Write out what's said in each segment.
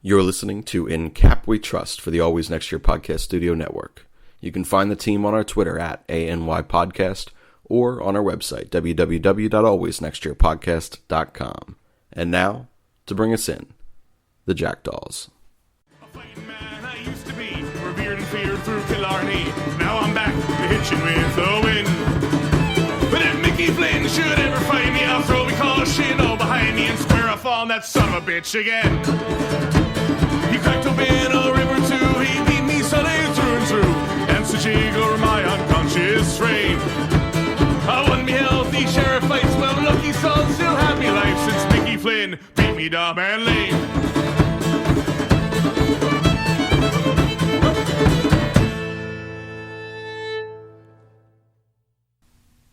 You're listening to In Kap We Trust for the Always Next Year Podcast Studio Network. You can find the team on our Twitter at ANY Podcast or on our website, www.alwaysnextyearpodcast.com. And now, to bring us in, the Jackdaws. A fighting man I used to be, revered and feared through Killarney. Now I'm back, hitching with the wind. But if Mickey Flynn should ever find me, I'll throw me caution all behind me and square off on that son of a bitch again. He cracked open a river too, he beat me Sunday through and through, and such over my unconscious frame. I won me healthy sheriff fights, well lucky son still had me life since Mickey Flynn beat me dumb and lame.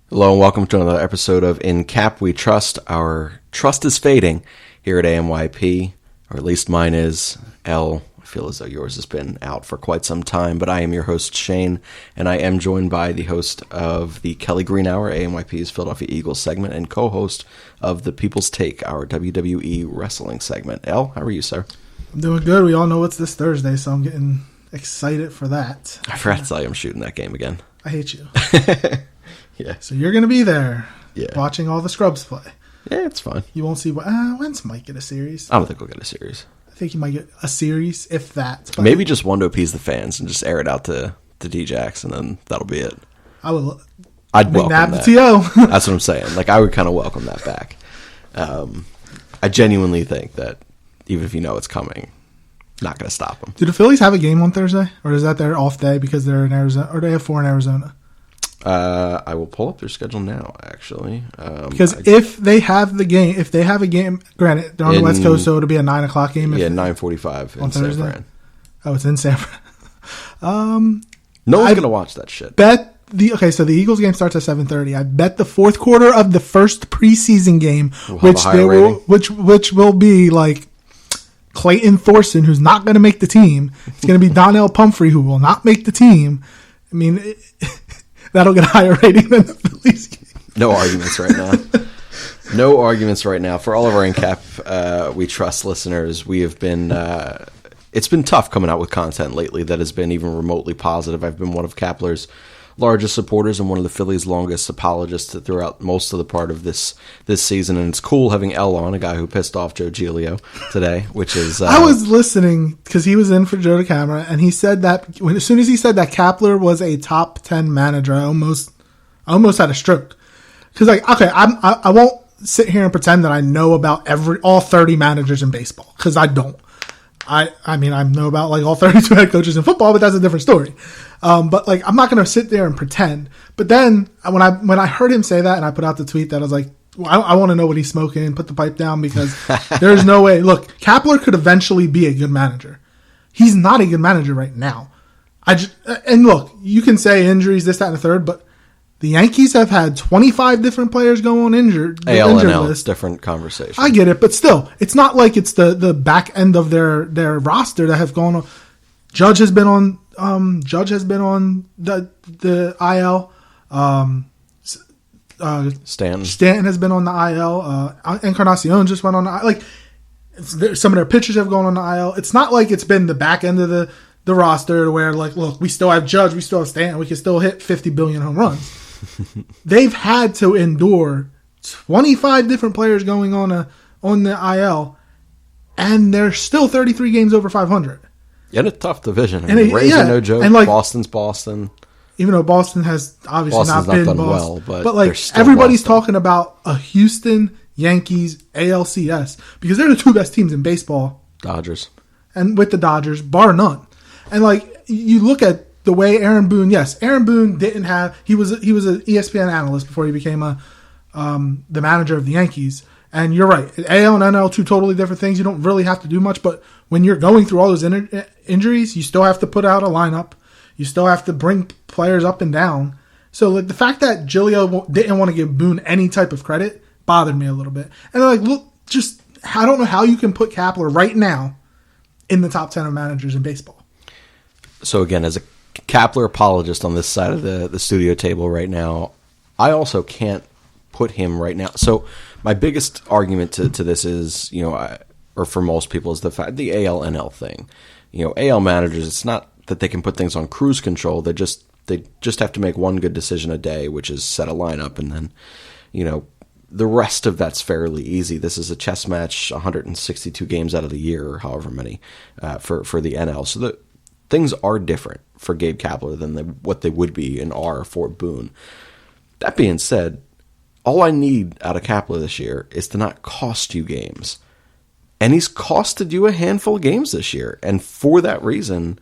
Hello and welcome to another episode of In Kap We Trust. Our trust is fading here at ANYP, or at least mine is. I feel as though yours has been out for quite some time, but I am your host, Shane, and I am joined by the host of the Kelly Green Hour, ANYP's Philadelphia Eagles segment, and co-host of the People's Take, our WWE wrestling segment. How are you, sir? I'm doing good. We all know it's this Thursday, so I'm getting excited for that. I forgot to tell you I'm shooting that game again. I hate you. Yeah. So you're going to be there Yeah. watching all the scrubs play. Yeah, it's fine. You won't see when's Mike get a series? I don't think we'll get a series. I think he might get a series, if that. But Maybe just one to appease the fans and just air it out to D-Jax, and then that'll be it. I would. I'd welcome McNabb that. to TO. That's what I'm saying. Like, I would kind of welcome that back. I genuinely think that even if you know it's coming, not going to stop them. Do the Phillies have a game on Thursday, or is that their off day because they're in Arizona, or do they have 4 in Arizona? I will pull up their schedule now, actually. Because if they have a game, granted, they're on the West Coast, so it'll be a 9 o'clock game. Yeah, 9:45 in San Fran. Oh, it's in San Fran. No one's going to watch that shit. So the Eagles game starts at 7:30. I bet the fourth quarter of the first preseason game, which will be like Clayton Thorson, who's not going to make the team. It's going to be Donnell Pumphrey, who will not make the team. I mean, that'll get a higher rating than the Phillies game. No arguments right now. No arguments right now. For all of our In Kap We Trust listeners, we have been... it's been tough coming out with content lately that has been even remotely positive. I've been one of Kapler's largest supporters and one of the Phillies' longest apologists throughout most of the part of this season. And it's cool having L on, a guy who pissed off Joe Giglio today, which is... I was listening because he was in for Joe DeCamara, and he said that as soon as he said that Kapler was a top 10 manager, I almost had a stroke. Because, I won't sit here and pretend that I know about all 30 managers in baseball, because I don't. I mean, I know about all 32 head coaches in football, but that's a different story. But I'm not going to sit there and pretend. But then when I heard him say that and I put out the tweet that I was like, I want to know what he's smoking and put the pipe down, because there's no way. Look, Kapler could eventually be a good manager. He's not a good manager right now. And look, you can say injuries, this, that, and the third, but the Yankees have had 25 different players go on injured. AL and L, list. different conversation. I get it, but still, it's not like it's the back end of their roster that have gone on. Judge has been on the IL. Stanton has been on the IL. Encarnacion just went on the IL. Some of their pitchers have gone on the IL. It's not like it's been the back end of the roster where look, we still have Judge, we still have Stanton, we can still hit 50 billion home runs. They've had to endure 25 different players going on the IL, and they're still 33 games over 500. In a tough division. Rays are no joke. And Boston's Boston. Even though Boston has obviously not been done Boston. well, but everybody's talking about a Houston Yankees ALCS because they're the two best teams in baseball. Dodgers. And with the Dodgers, bar none. And you look at the way Aaron Boone didn't have, he was an ESPN analyst before he became the manager of the Yankees. And you're right, AL and NL, two totally different things. You don't really have to do much, but when you're going through all those injuries, you still have to put out a lineup. You still have to bring players up and down. So the fact that Giglio didn't want to give Boone any type of credit bothered me a little bit. And look, I don't know how you can put Kapler right now in the top 10 of managers in baseball. So again, as a Kapler apologist on this side of the studio table right now, I also can't put him right now. So my biggest argument to this is, or for most people, is the AL NL thing. AL managers, it's not that they can put things on cruise control. They just have to make one good decision a day, which is set a lineup, and then, the rest of that's fairly easy. This is a chess match, 162 games out of the year, or however many, for the NL. So the things are different for Gabe Kapler than what they would be and are for Boone. That being said, all I need out of Kapler this year is to not cost you games. And he's costed you a handful of games this year. And for that reason,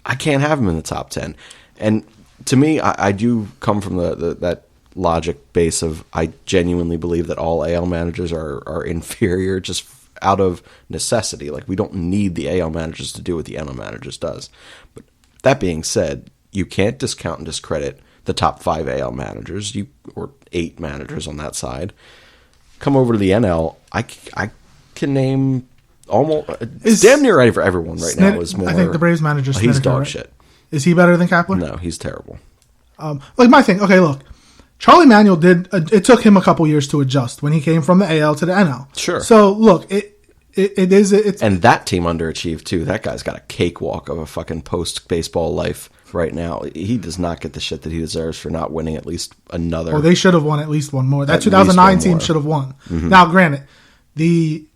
I can't have him in the top 10. And to me, I do come from that logic base of I genuinely believe that all AL managers are inferior just out of necessity. Like, we don't need the AL managers to do what the NL managers does. But that being said, you can't discount and discredit the top 5 AL managers, or 8 managers on that side. Come over to the NL, I can name almost damn near right for everyone right now. Is more, I think the Braves manager. He's dog shit. Is he better than Kapler? No, he's terrible. My thing. Okay, look. Charlie Manuel it took him a couple years to adjust when he came from the AL to the NL. Sure. So, look, it's... And that team underachieved, too. That guy's got a cakewalk of a fucking post-baseball life right now. He does not get the shit that he deserves for not winning at least another... Well, they should have won at least one more. That 2009 team should have won. Mm-hmm. Now, granted, the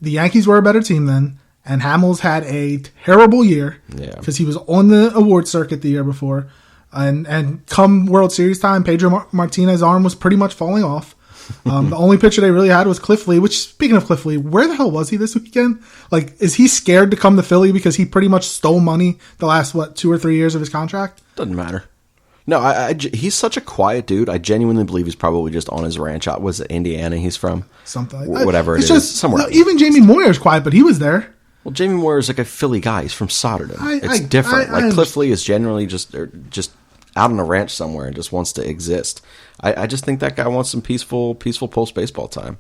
Yankees were a better team then, and Hamels had a terrible year because he was on the award circuit the year before. And come World Series time, Pedro Martinez's arm was pretty much falling off. The only pitcher they really had was Cliff Lee, which, speaking of Cliff Lee, where the hell was he this weekend? Like, is he scared to come to Philly because he pretty much stole money the last, 2 or 3 years of his contract? Doesn't matter. No, he's such a quiet dude. I genuinely believe he's probably just on his ranch. Was it Indiana he's from? Something like that. Whatever it's it just, is. Somewhere. Even Jamie Moyer's quiet, but he was there. Well, Jamie Moyer is like a Philly guy. He's from Souderton. It's different. Cliff Lee is generally just out on a ranch somewhere and just wants to exist. I just think that guy wants some peaceful post-baseball time.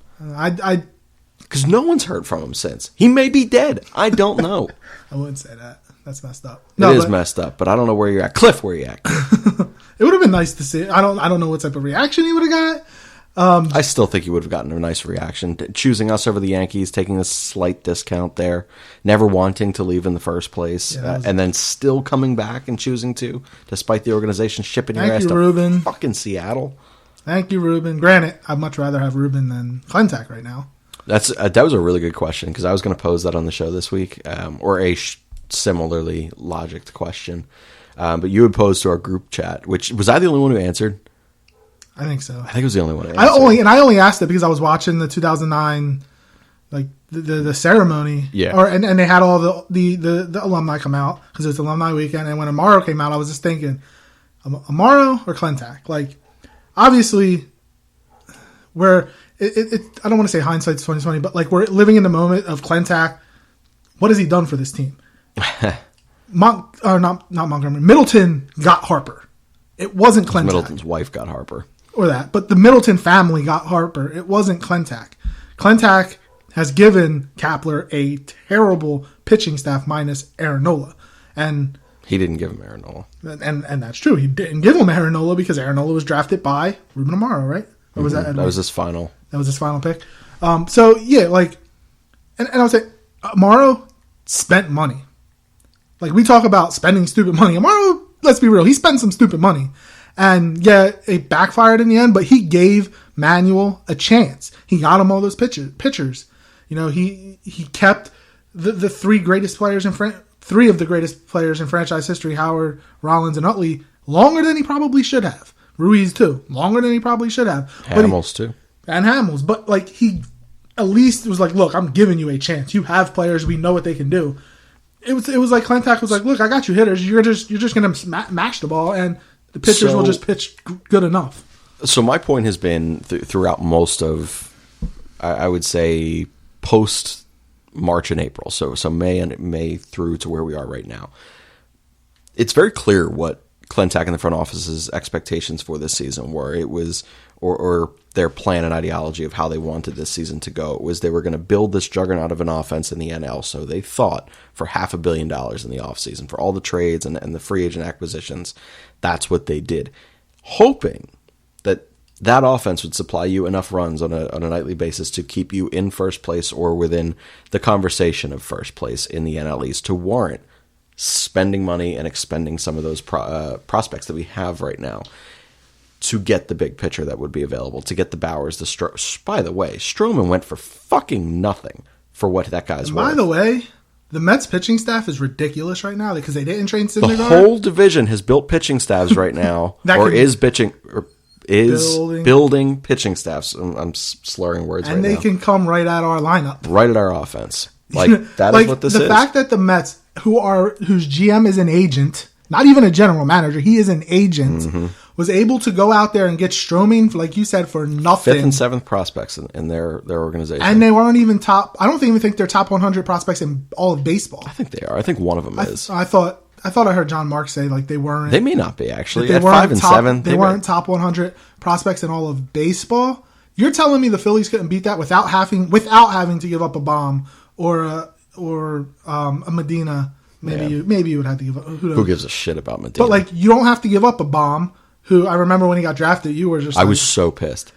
Because no one's heard from him since. He may be dead. I don't know. I wouldn't say that. That's messed up. It is messed up, but I don't know where you're at. Cliff, where you at? It would have been nice to see. I don't know what type of reaction he would have got. I still think he would have gotten a nice reaction. Choosing us over the Yankees, taking a slight discount there, never wanting to leave in the first place, and then still coming back and choosing to, despite the organization shipping your ass to fucking Seattle. Thank you, Ruben. Granted, I'd much rather have Ruben than Clentak right now. That was a really good question, because I was going to pose that on the show this week, or a similarly logicked question. But you had posed to our group chat, which was I the only one who answered? I think so. I think it was the only one. I only asked it because I was watching the 2009, like the ceremony. Yeah. And they had all the alumni come out because it's alumni weekend. And when Amaro came out, I was just thinking, Amaro or Clentak? Like, obviously, I don't want to say hindsight's 2020, but like we're living in the moment of Clentak. What has he done for this team? Not Montgomery. Middleton got Harper. It wasn't Clentak. Middleton's wife got Harper. Or that. But the Middleton family got Harper. It wasn't Clentak. Clentak has given Kapler a terrible pitching staff minus Aaron Nola. And he didn't give him Aaron Nola. And that's true. He didn't give him Aaron Nola because Aaron Nola was drafted by Ruben Amaro, right? Or was that was his final. That was his final pick. So, yeah, like, and I would say Amaro spent money. Like, we talk about spending stupid money. Amaro, let's be real, he spent some stupid money. And yeah, it backfired in the end, but he gave Manuel a chance. He got him all those pitchers. You know, he kept the three of the greatest players in franchise history, Howard, Rollins, and Utley, longer than he probably should have. Ruiz too, longer than he probably should have. Hamels too. And Hamels. But like, he at least was like, look, I'm giving you a chance. You have players, we know what they can do. It was like Clentak was like, look, I got you hitters. You're just going to mash the ball, and the pitchers will just pitch good enough. So my point has been throughout most of, I would say, post March and April. So May through to where we are right now. It's very clear what Clentak and the front office's expectations for this season were. It was, or their plan and ideology of how they wanted this season to go. It was they were going to build this juggernaut of an offense in the NL. So they thought for $500 million in the offseason, for all the trades and the free agent acquisitions, that's what they did. Hoping that that offense would supply you enough runs on a nightly basis to keep you in first place or within the conversation of first place in the NL East to warrant spending money and expending some of those prospects that we have right now to get the big pitcher that would be available, to get the Bowers, by the way, Stroman went for fucking nothing for what that guy's worth. By the way, the Mets pitching staff is ridiculous right now because they didn't train Syndergaard. The whole division has built pitching staffs right now, building pitching staffs. I'm slurring words right now. And they can come right at our lineup. Right at our offense. Like, that is what this is. The fact that the Mets, whose GM is an agent, not even a general manager, he is an agent, was able to go out there and get Stroman, like you said, for nothing. 5th and 7th prospects in their organization. And they weren't even top. I don't even think they're top 100 prospects in all of baseball. I think they are. I think one of them is. I thought I heard John Mark say like they weren't. They may not be, actually. At 5 and 7. They weren't top 100 prospects in all of baseball. You're telling me the Phillies couldn't beat that without having to give up a Bomb or a Medina. Maybe you would have to give up. Who gives a shit about Medina? But like, you don't have to give up a Bomb. Who I remember when he got drafted, you were just. I was so pissed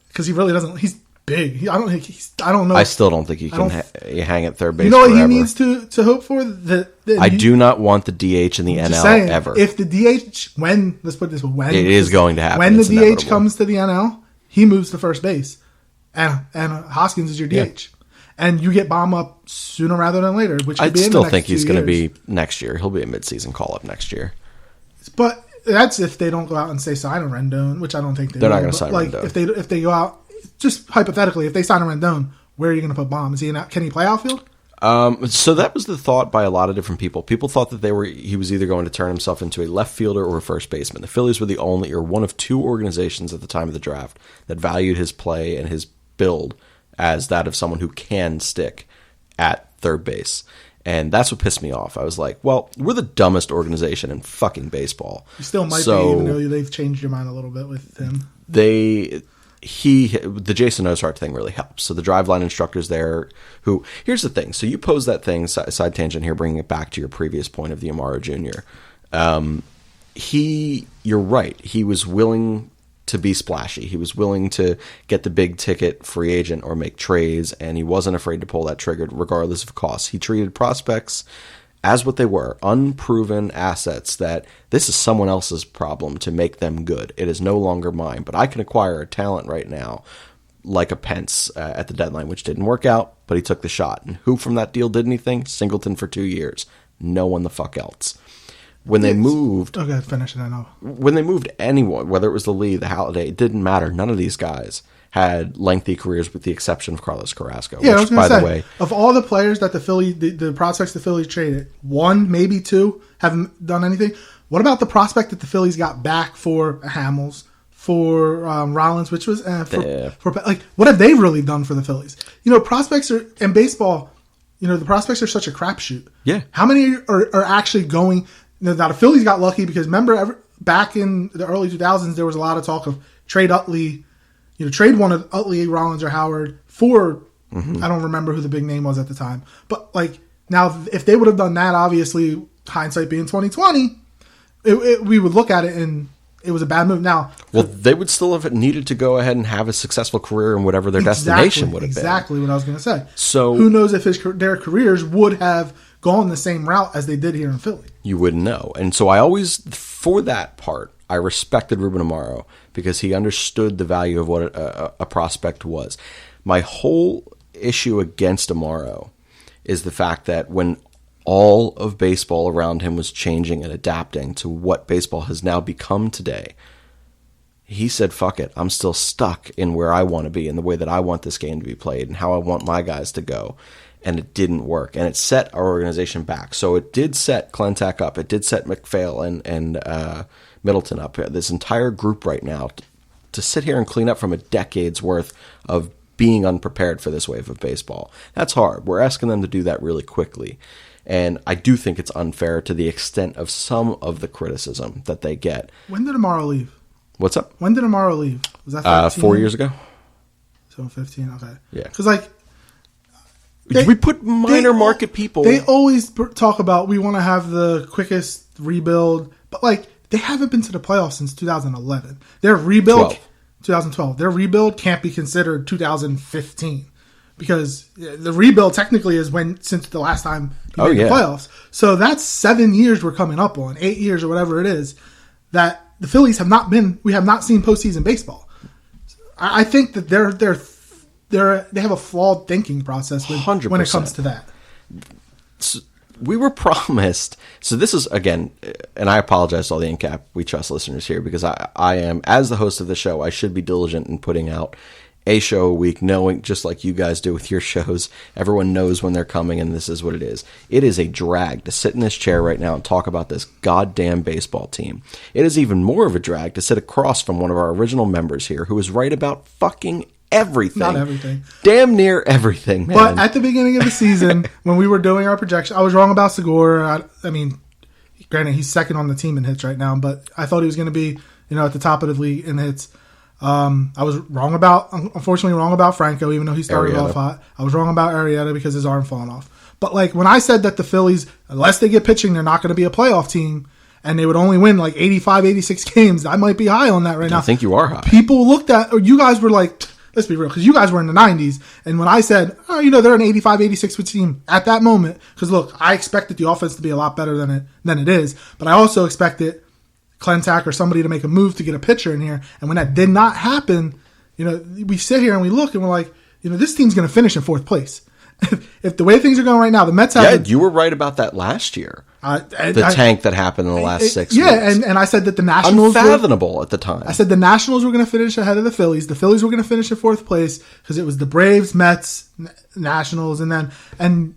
because he really doesn't. He's big. I don't know. I still don't think he can hang at third base. You know what forever. he needs to hope for? I do not want the DH in the NL ever. If the DH, let's put it this way, when it is going to happen, when the DH comes to the NL, he moves to first base, and Hoskins is your DH. Yeah. And you get Bomb up sooner rather than later, which could be in the next 2 years. I still think he's going to be next year. He'll be a midseason call-up next year. But that's if they don't go out and say sign a Rendon, which I don't think they're not going to sign Rendon. If they go out, just hypothetically, if they sign a Rendon, where are you going to put Bomb? Can he play outfield? So that was the thought by a lot of different people. People thought that he was either going to turn himself into a left fielder or a first baseman. The Phillies were the only or one of 2 organizations at the time of the draft that valued his play and his build as that of someone who can stick at third base. And that's what pissed me off. I was like, well, we're the dumbest organization in fucking baseball. You still might be, even though they've changed your mind a little bit with him. The Jason Ozark thing really helps. So the driveline instructors there here's the thing. So you pose that thing, side tangent here, bringing it back to your previous point of the Amaro Jr. You're right. He was willing to be splashy. He was willing to get the big ticket free agent or make trades, and he wasn't afraid to pull that trigger regardless of costs. He treated prospects as what they were, unproven assets that this is someone else's problem to make them good. It is no longer mine, but I can acquire a talent right now like a Pence at the deadline, which didn't work out, but he took the shot. And who from that deal did anything? Singleton for 2 years. No one the fuck else. When they moved... Okay, finish it, I know. When they moved anyone, whether it was the Lee, the Halliday, it didn't matter. None of these guys had lengthy careers with the exception of Carlos Carrasco. Yeah, which, I was going to say, the way, of all the players that the prospects the Phillies traded, 1, maybe 2 haven't done anything. What about the prospect that the Phillies got back for Hamels, for Rollins, which was... for what have they really done for the Phillies? Prospects are... In baseball, the prospects are such a crapshoot. Yeah. How many are actually going... Now, the Phillies got lucky because remember back in the early 2000s, there was a lot of talk of trade Utley, trade one of Utley, Rollins, or Howard for, I don't remember who the big name was at the time. But now if they would have done that, obviously hindsight being 2020, we would look at it and it was a bad move. Now, well, they would still have needed to go ahead and have a successful career in whatever their destination would have been. Exactly what I was going to say. So who knows if their careers would have gone the same route as they did here in Philly. You wouldn't know. And so I always, for that part, I respected Ruben Amaro because he understood the value of what a prospect was. My whole issue against Amaro is the fact that when all of baseball around him was changing and adapting to what baseball has now become today, he said, fuck it, I'm still stuck in where I want to be and the way that I want this game to be played and how I want my guys to go. And it didn't work. And it set our organization back. So it did set Clentak up. It did set McPhail and Middleton up. This entire group right now to sit here and clean up from a decade's worth of being unprepared for this wave of baseball. That's hard. We're asking them to do that really quickly. And I do think it's unfair to the extent of some of the criticism that they get. When did Amaro leave? What's up? When did Amaro leave? Was that 4 years ago? So 15, okay. Yeah. Because we put minor market people. They always talk about we want to have the quickest rebuild, but they haven't been to the playoffs since 2011. Their rebuild, 2012. Their rebuild can't be considered 2015 because the rebuild technically is since the last time he made the playoffs. So that's 7 years we're coming up on, 8 years or whatever it is, that the Phillies we have not seen postseason baseball. I think that they have a flawed thinking process when it comes to that. So we were promised. So this is, again, and I apologize to all the IKWT We Trust listeners here because I am, as the host of the show, I should be diligent in putting out a show a week, knowing, just like you guys do with your shows, everyone knows when they're coming, and this is what it is. It is a drag to sit in this chair right now and talk about this goddamn baseball team. It is even more of a drag to sit across from one of our original members here who is right about fucking everything. Not everything. Damn near everything, man. But at the beginning of the season, when we were doing our projection, I was wrong about Segura. I mean, granted, he's second on the team in hits right now, but I thought he was going to be, at the top of the league in hits. I was unfortunately wrong about Franco, even though he started off hot. I was wrong about Arrieta because his arm falling off. But when I said that the Phillies, unless they get pitching, they're not going to be a playoff team, and they would only win 85, 86 games, I might be high on that right now. I think you are high. People looked at, or you guys were like, let's be real, because you guys were in the 90s, and when I said, they're an 85, 86 team at that moment, because look, I expected the offense to be a lot better than it is, but I also expected Clentak or somebody to make a move to get a pitcher in here. And when that did not happen, we sit here and we look and we're like, this team's going to finish in fourth place. If the way things are going right now, the Mets have... Yeah, you were right about that last year. The tank that happened in the last 6 weeks. Yeah, and I said that the Nationals... Unfathomable at the time. I said the Nationals were going to finish ahead of the Phillies. The Phillies were going to finish in fourth place because it was the Braves, Mets, Nationals, and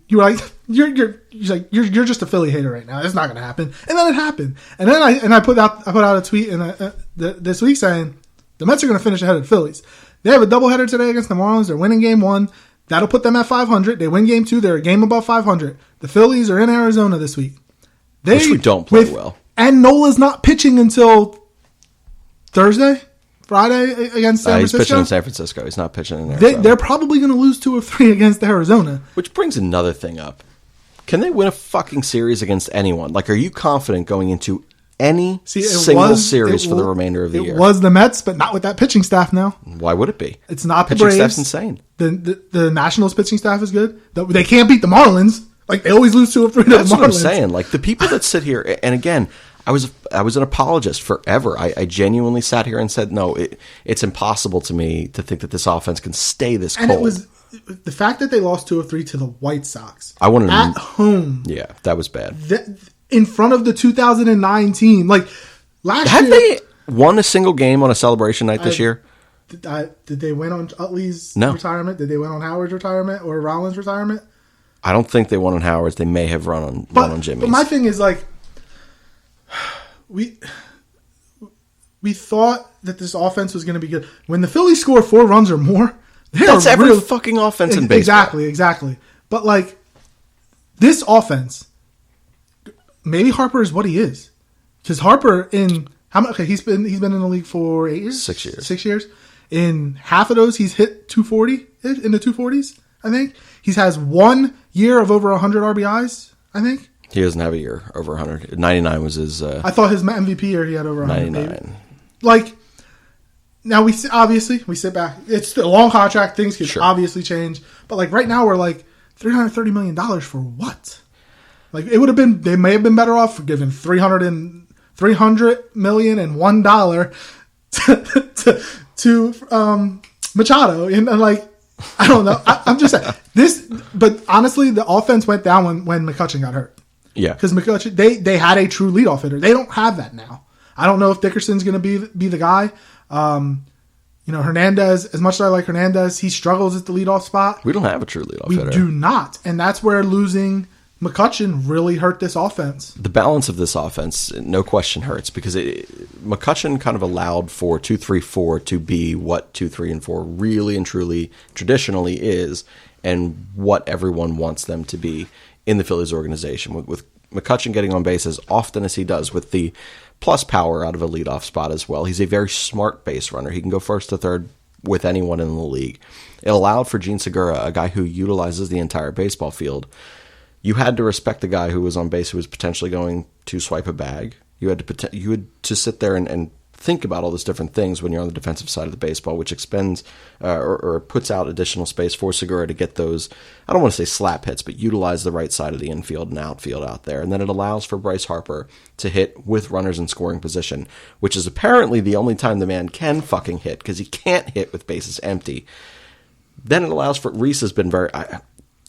you were like, you're just a Philly hater right now. It's not going to happen. And then it happened. And then I put out a tweet this week saying the Mets are going to finish ahead of the Phillies. They have a doubleheader today against the Marlins. They're winning game 1. That'll put them at 500. They win game 2. They're a game above 500. The Phillies are in Arizona this week. Which we don't play well. And Nola's not pitching until Friday against San Francisco. He's pitching in San Francisco. He's not pitching in Arizona. They're probably going to lose 2 or 3 against Arizona. Which brings another thing up. Can they win a fucking series against anyone? Are you confident going into any single series for the remainder of the year? It was the Mets, but not with that pitching staff now. Why would it be? It's not the pitching Braves. Staff's insane. The Nationals pitching staff is good. They can't beat the Marlins. They always lose 2 or 3 to the Marlins. That's what I'm saying. The people that sit here, and again, I was an apologist forever. I genuinely sat here and said, no, it's impossible to me to think that this offense can stay this cold. And it was the fact that they lost 2 or 3 to the White Sox. I wanted at home. Yeah, that was bad. In front of the 2009 team. Last Have year... they won a single game on a celebration night this year? Did they win on Utley's retirement? Did they win on Howard's retirement or Rollins' retirement? I don't think they won on Howard's. They may have won on Jimmy's. But my thing is, we thought that this offense was going to be good. When the Phillies score 4 runs or more, that's every fucking offense in baseball. Exactly. But this offense, maybe Harper is what he is, because Harper he's been in the league for 8 years, 6 years. 6 years. In half of those, he's hit 240 in the 240s. I think he has 1 year of over 100 RBIs. I think he doesn't have a year over 100. 99 was his. I thought his MVP year he had over 100. 99. Now we sit back. It's a long contract. Things could obviously change. But right now we're $330 million for what? It would have been. They may have been better off for giving $300 million and $1 to Machado and I don't know. I'm just saying this, but honestly, the offense went down when McCutchen got hurt. Yeah, because McCutchen they had a true leadoff hitter. They don't have that now. I don't know if Dickerson's going to be the guy. Hernandez. As much as I like Hernandez, he struggles at the leadoff spot. We don't have a true leadoff hitter. We do not, and that's where losing McCutchen really hurt this offense. The balance of this offense, no question, hurts because McCutchen kind of allowed for 2-3-4 to be what 2-3 and 4 really and truly traditionally is, and what everyone wants them to be in the Phillies organization. With McCutchen getting on base as often as he does, with the plus power out of a leadoff spot as well. He's a very smart base runner. He can go first to third with anyone in the league. It allowed for Gene Segura, a guy who utilizes the entire baseball field. You had to respect the guy who was on base who was potentially going to swipe a bag. You had to sit there and think about all those different things when you're on the defensive side of the baseball, which expends or puts out additional space for Segura to get those, I don't want to say slap hits, but utilize the right side of the infield and outfield out there. And then it allows for Bryce Harper to hit with runners in scoring position, which is apparently the only time the man can fucking hit, because he can't hit with bases empty. Then it allows for, Rhys has been very,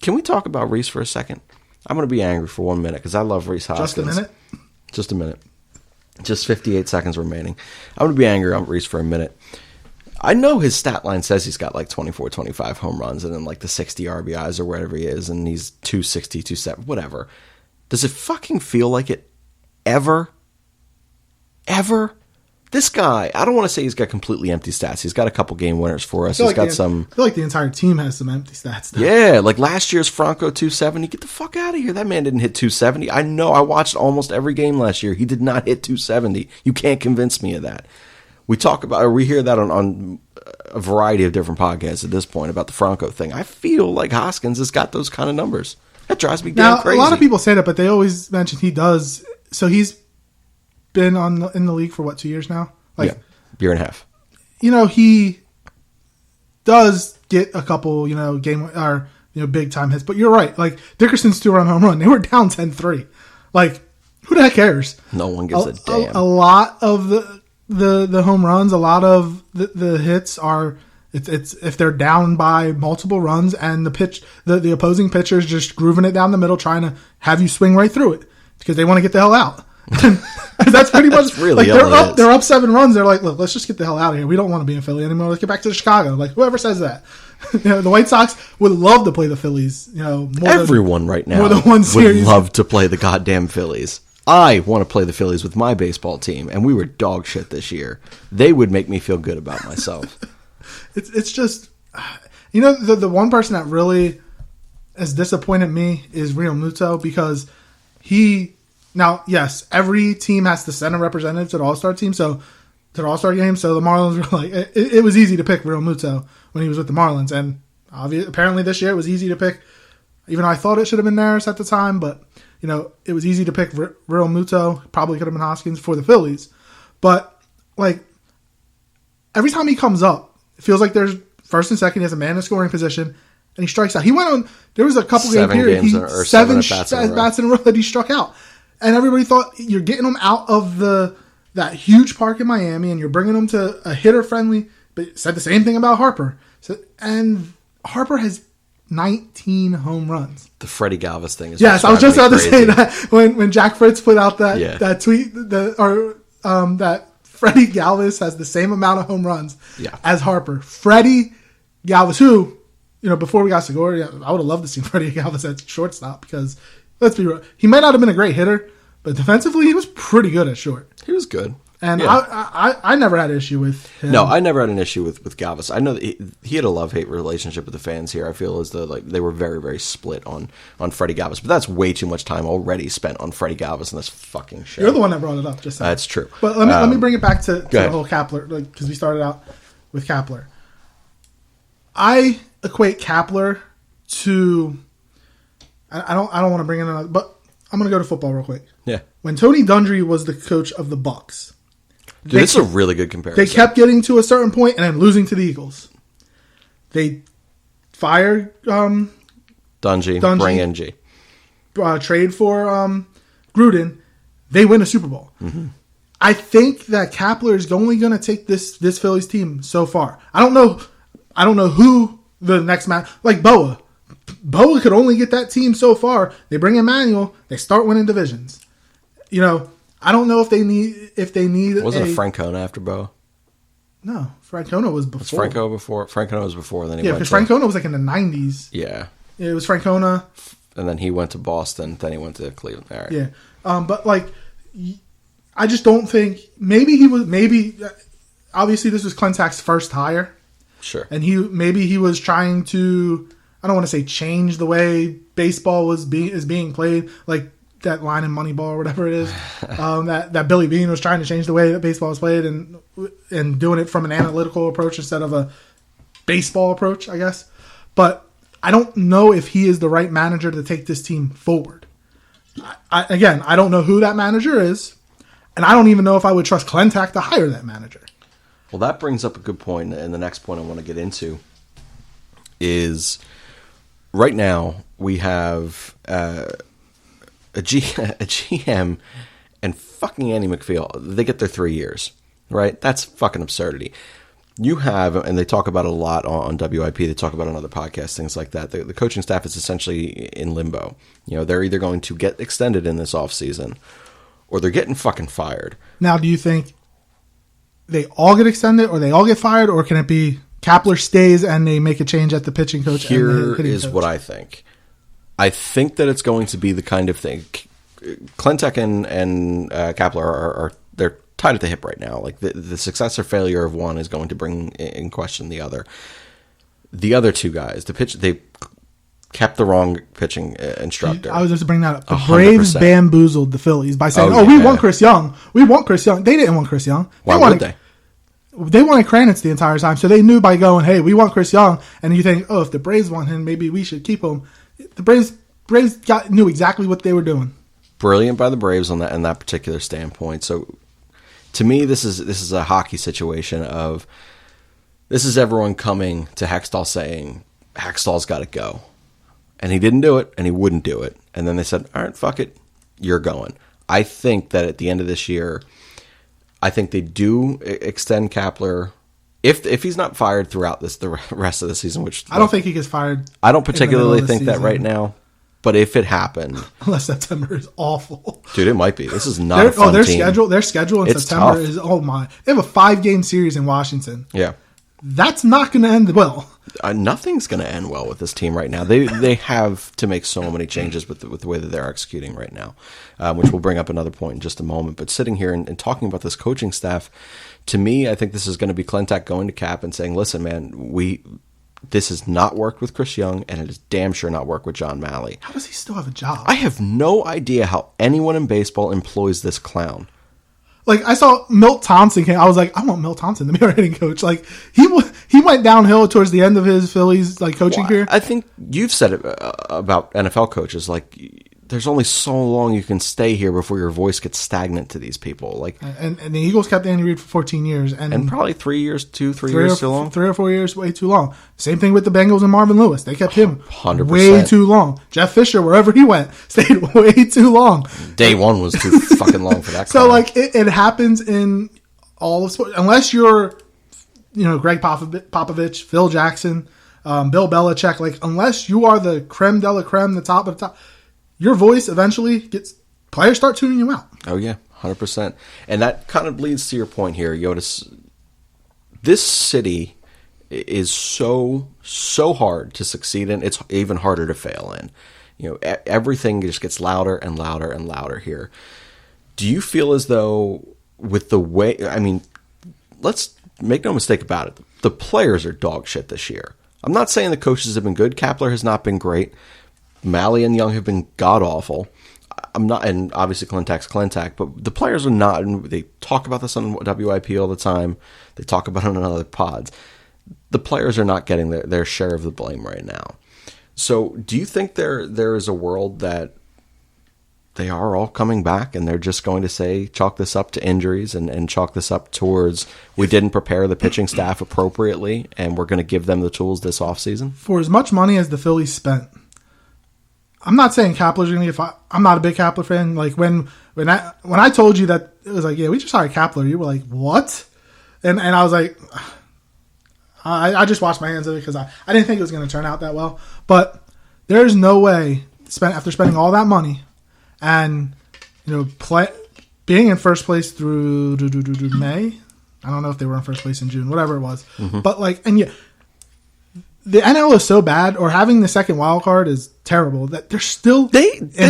can we talk about Rhys for a second? I'm going to be angry for 1 minute because I love Rhys Hoskins. Just a minute? Just a minute. Just 58 seconds remaining. I'm going to be angry on Rhys for a minute. I know his stat line says he's got like 24, 25 home runs and then like the 60 RBIs or whatever he is, and he's 260, 270, whatever. Does it fucking feel like it ever? Ever? This guy, I don't want to say he's got completely empty stats. He's got a couple game winners for us. He's got some. I feel like the entire team has some empty stats now. Yeah, like last year's Franco 270. Get the fuck out of here. That man didn't hit 270. I know. I watched almost every game last year. He did not hit 270. You can't convince me of that. We talk about, or we hear that on a variety of different podcasts at this point about the Franco thing. I feel like Hoskins has got those kind of numbers. That drives me damn crazy. A lot of people say that, but they always mention he does. So he's been in the league for what, 2 years now? Like, yeah, year and a half. He does get a couple, game or big time hits. But you're right. Like Dickerson's 2-run home run, they were down 10-3. Like, who the heck cares? No one gives a damn. A lot of the home runs, a lot of the hits are. It's if they're down by multiple runs and the opposing pitcher is just grooving it down the middle, trying to have you swing right through it because they want to get the hell out. That's pretty much That's really like they're up 7 runs. They're like, look, let's just get the hell out of here. We don't want to be in Philly anymore. Let's get back to Chicago. Like whoever says that, the White Sox would love to play the Phillies. Everyone right now more than one series would love to play the goddamn Phillies. I want to play the Phillies with my baseball team, and we were dog shit this year. They would make me feel good about myself. It's just, the one person that really has disappointed me is Real Muto, because now, yes, every team has to send a representative to the All-Star team, to the All-Star game, so the Marlins were like, it was easy to pick Real Muto when he was with the Marlins, and apparently this year it was easy to pick, even though I thought it should have been Neris at the time, but, it was easy to pick Real Muto, probably could have been Hoskins for the Phillies, but, like, every time he comes up, it feels like there's first and second, he has a man in scoring position, and he strikes out. He went on, there was a couple game period, seven bats in a row that he struck out. And everybody thought you're getting him out of that huge park in Miami, and you're bringing him to a hitter-friendly, but said the same thing about Harper. And Harper has 19 home runs. The Freddie Galvis thing is yes, I was just about to say that when Jack Fritz put out that tweet, that Freddie Galvis has the same amount of home runs as Harper. Freddie Galvis, who, before we got Segura, I would have loved to see Freddie Galvis at shortstop because, let's be real, he might not have been a great hitter, but defensively he was pretty good at short. He was good. And I never had an issue with him. No, I never had an issue with Galvis. I know that he had a love-hate relationship with the fans here. I feel as though they were very, very split on Freddie Galvis. But that's way too much time already spent on Freddie Galvis in this fucking show. You're the one that brought it up. Just that's true. But let me bring it back to the whole Kapler, because we started out with Kapler. I equate Kapler to... I don't want to bring in another... But I'm going to go to football real quick. Yeah. When Tony Dungy was the coach of the Bucks... Dude, this is a really good comparison. They kept getting to a certain point and then losing to the Eagles. They fired Dungy, bring in G. Trade for Gruden. They win a Super Bowl. Mm-hmm. I think that Kapler is only going to take this Phillies team so far. I don't know who the next man, like Boa. Boa could only get that team so far. They bring in Manuel. They start winning divisions. I don't know if they need. Wasn't it Francona after Bo? No, Francona was before. Was Franco before? Francona was before. Then he went because Francona was like in the 90s. Yeah. It was Francona. And then he went to Boston. Then he went to Cleveland. All right. Yeah. But like, I just don't think maybe obviously this was Klentak's first hire. Sure. And he was trying to, I don't want to say change the way baseball is being played, like that line in Moneyball or whatever it is, that Billy Beane was trying to change the way that baseball is played and doing it from an analytical approach instead of a baseball approach, I guess. But I don't know if he is the right manager to take this team forward. I don't know who that manager is. And I don't even know if I would trust Klentak to hire that manager. Well, that brings up a good point, and the next point I want to get into is right now we have a GM and fucking Andy McPhil. They get their 3 years, right? That's fucking absurdity. You have, and they talk about it a lot on WIP, they talk about it on other podcasts, things like that. The coaching staff is essentially in limbo. You know, they're either going to get extended in this offseason or they're getting fucking fired. Now, do you think they all get extended or they all get fired, or can it be Kapler stays and they make a change at the pitching coach? Here is what I think. I think that it's going to be the kind of thing. Klentak and Kapler are they're tied at the hip right now. Like the success or failure of one is going to bring in question the other. The other two guys, they kept the wrong pitching instructor. I was just to bring that up. The 100%. Braves bamboozled the Phillies by saying, we want Chris Young. We want Chris Young. They didn't want Chris Young. Why would they? They wanted Kranitz the entire time, so they knew by going, hey, we want Chris Young, and you think, if the Braves want him, maybe we should keep him. The Braves knew exactly what they were doing. Brilliant by the Braves on that particular standpoint. So to me, this is a hockey situation of this is everyone coming to Hextall saying Hextall's got to go, and he didn't do it, and he wouldn't do it, and then they said, all right, fuck it, you're going. I think that at the end of this year, I think they do extend Kapler if he's not fired throughout the rest of the season. Which I don't think he gets fired. I don't particularly think that right now. But if it happened, unless September is awful, dude, it might be. This is not a fun their team. Their schedule in It's September tough. is my. They have a 5-game series in Washington. Yeah, that's not going to end well. Nothing's going to end well with this team right now. They have to make so many changes with the way that they're executing right now, which we'll bring up another point in just a moment. But sitting here and talking about this coaching staff, to me, I think this is going to be Klentak going to Cap and saying, "Listen, man, this has not worked with Chris Young, and it has damn sure not worked with John Malley." How does he still have a job? I have no idea how anyone in baseball employs this clown. Like, I saw Milt Thompson came. I was like, I want Milt Thompson to be our hitting coach. Like, he went downhill towards the end of his Phillies coaching career. I think you've said it about NFL coaches. Like, there's only so long you can stay here before your voice gets stagnant to these people. Like, and the Eagles kept Andy Reid for 14 years, and probably 3 years, three years too long. 3 or 4 years, way too long. Same thing with the Bengals and Marvin Lewis. They kept him 100%. way too long. Jeff Fisher, wherever he went, stayed way too long. Day one was too fucking long for that. So it happens in all of sports, unless you're, Greg Popovich, Phil Jackson, Bill Belichick. Like, unless you are the creme de la creme, the top of the top, your voice eventually players start tuning you out. Oh yeah, 100%. And that kind of leads to your point here, Yotis. This city is so hard to succeed in. It's even harder to fail in. Everything just gets louder and louder and louder here. Do you feel as though with the way, let's make no mistake about it, the players are dog shit this year. I'm not saying the coaches have been good. Kapler has not been great. Malley and Young have been god-awful. I'm not, and obviously Klentak's Klentak, but the players are not, and they talk about this on WIP all the time. They talk about it on other pods. The players are not getting their share of the blame right now. So do you think there is a world that they are all coming back and they're just going to say, chalk this up to injuries and chalk this up towards we didn't prepare the pitching staff appropriately and we're going to give them the tools this offseason? For as much money as the Phillies spent, I'm not saying Kapler's going to get fired. I'm not a big Kapler fan. Like, when I told you that it was like, yeah, we just hired Kapler, you were like, what? And I was like, I just washed my hands of it because I didn't think it was going to turn out that well. But there's no way, after spending all that money and being in first place through May. I don't know if they were in first place in June, whatever it was. Mm-hmm. But the NL is so bad, or having the second wild card is terrible, that they're still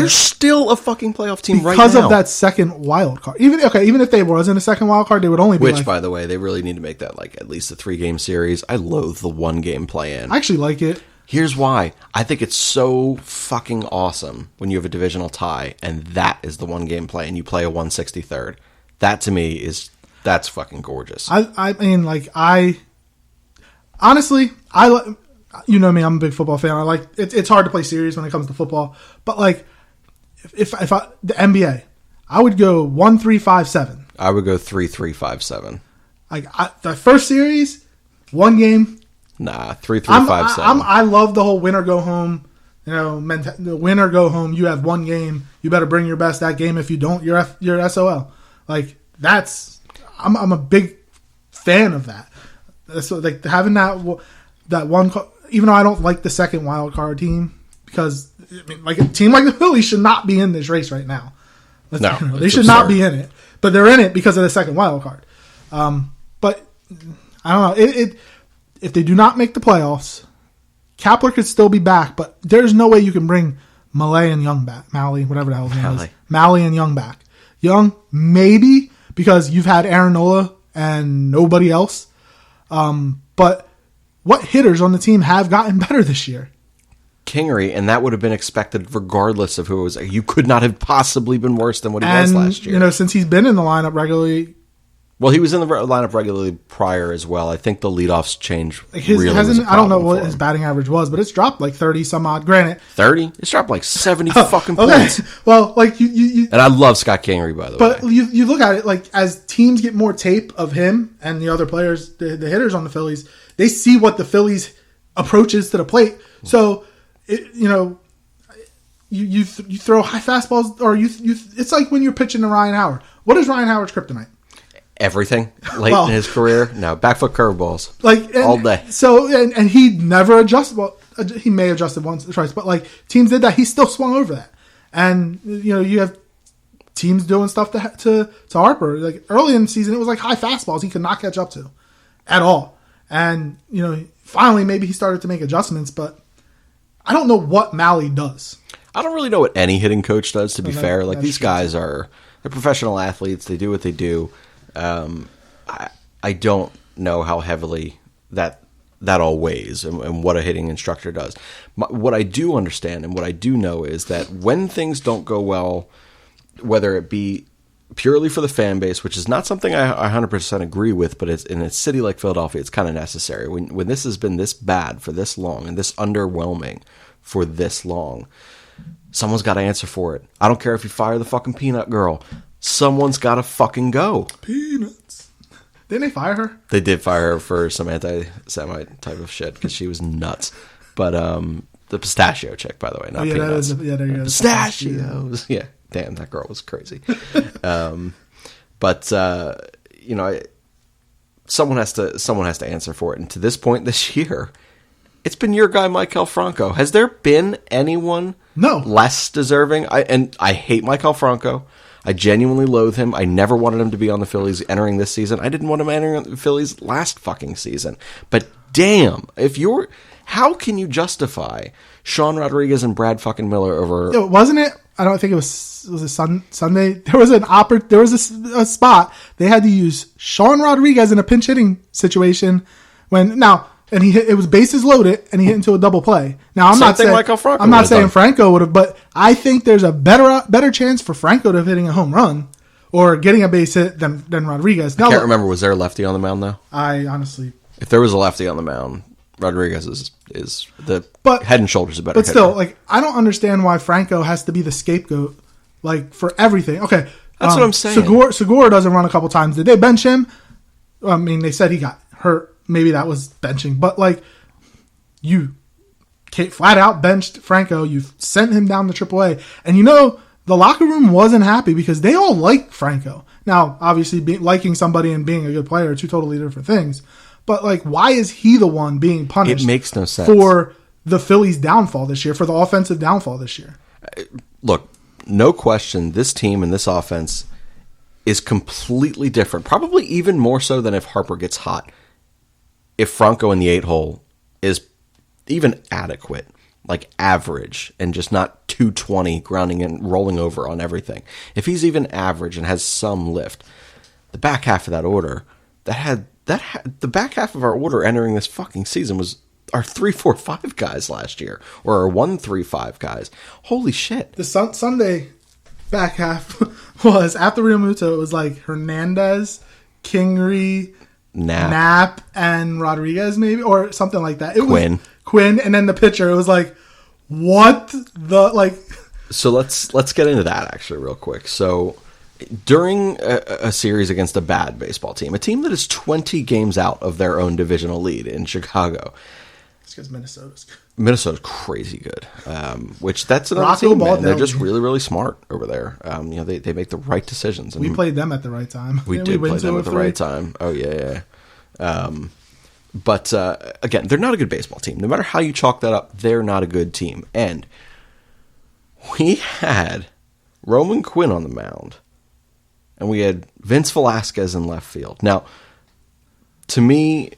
still a fucking playoff team right now because of that second wild card. Even if they wasn't a second wild card, they would only be by the way, they really need to make that at least a 3-game series. I loathe the 1-game play-in. I actually like it. Here's why. I think it's so fucking awesome when you have a divisional tie and that is the 1-game play and you play a 163rd. That to me that's fucking gorgeous. Honestly, you know me, I'm a big football fan. I like it's hard to play series when it comes to football, but if the NBA, I would go 1-3-5-7. I would go 3-3-5-7. Like the first series, one game. Nah, 3-3-5-7. I love the whole win or go home. The win or go home. You have one game. You better bring your best that game. If you don't, you're SOL. Like I'm a big fan of that. So like having that one. Even though I don't like the second wild card team, because like a team like the Phillies should not be in this race right now. No, they should not be in it, but they're in it because of the second wild card. But I don't know. If they do not make the playoffs, Kapler could still be back, but there's no way you can bring Malay and Young back. Malley, whatever the hell his name is. Malley and Young back. Young, maybe, because you've had Aaron Nola and nobody else. But what hitters on the team have gotten better this year? Kingery, and that would have been expected regardless of who it was. You could not have possibly been worse than what he was last year. Since he's been in the lineup regularly. Well, he was in the lineup regularly prior as well. I think the leadoffs change. I don't know what his batting average was, but it's dropped like 30 some odd. Granted, 30? It's dropped like 70 fucking points. Well, like you and I love Scott Kingery, by the way. But you look at it like as teams get more tape of him and the other players, the hitters on the Phillies, they see what the Phillies approaches to the plate. So, you throw high fastballs, or it's like when you're pitching to Ryan Howard. What is Ryan Howard's kryptonite? Everything late in his career. No, back foot curveballs. All day. So and he never adjusted. Well, he may have adjusted once or twice, but like teams did that, he still swung over that. And you have teams doing stuff to Harper. Like early in the season, it was like high fastballs he could not catch up to at all. And finally maybe he started to make adjustments, but I don't know what Malley does. I don't really know what any hitting coach does. To be fair, like these guys they're professional athletes. They do what they do. I don't know how heavily that all weighs and what a hitting instructor does. What I do understand and what I do know is that when things don't go well, whether it be purely for the fan base, which is not something I 100% agree with, but it's in a city like Philadelphia, it's kind of necessary. When this has been this bad for this long and this underwhelming for this long, someone's got to answer for it. I don't care if you fire the fucking peanut girl. Someone's got to fucking go. Peanuts. Didn't they fire her? They did fire her for some anti-Semite type of shit because she was nuts. But the pistachio chick, by the way, not peanuts. There you go. Pistachios. Yeah, damn, that girl was crazy. But someone has to answer for it. And to this point this year, it's been your guy, Maikel Franco. Has there been anyone less deserving? I hate Maikel Franco. I genuinely loathe him. I never wanted him to be on the Phillies entering this season. I didn't want him entering the Phillies last fucking season. But damn, how can you justify Sean Rodriguez and Brad fucking Miller over? Wasn't it? I don't think it was a Sunday. There was a spot they had to use Sean Rodriguez in a pinch hitting situation and it was bases loaded, and he hit into a double play. Now I'm not saying Franco would have, but I think there's a better chance for Franco to have hitting a home run or getting a base hit than Rodriguez. I can't remember. Was there a lefty on the mound though? I honestly, if there was a lefty on the mound, Rodriguez is head and shoulders a better. But still, like I don't understand why Franco has to be the scapegoat, like for everything. Okay, that's what I'm saying. Segura doesn't run a couple times. Did they bench him? I mean, they said he got hurt. Maybe that was benching, but like you flat out benched Franco, you sent him down to AAA, and the locker room wasn't happy because they all liked Franco. Now, obviously, liking somebody and being a good player are two totally different things, but like, why is he the one being punished? It makes no sense for the Phillies' downfall this year, for the offensive downfall this year. Look, no question, this team and this offense is completely different, probably even more so than if Harper gets hot. If Franco in the 8-hole is even adequate, like average, and just not 220 grounding and rolling over on everything, if he's even average and has some lift, the back half of that order, the back half of our order entering this fucking season was our 3-4-5 guys last year, or our 1-3-5 guys. Holy shit! The Sunday back half was after Real Muto. It was like Hernandez, Kingery, Knapp and Rodriguez, maybe, or something like that. It was Quinn, and then the pitcher. It was like, what the like? So let's get into that actually real quick. So during a series against a bad baseball team, a team that is 20 games out of their own divisional lead in Chicago. It's because Minnesota's good. Minnesota's crazy good, which that's another Rocco team, man. They're Baldelli. just really, really smart over there. They make the right decisions. And We played them at the right time. we did play them at the right time. Oh, yeah. But again, they're not a good baseball team. No matter how you chalk that up, they're not a good team. And we had Roman Quinn on the mound, and we had Vince Velasquez in left field. Now, to me,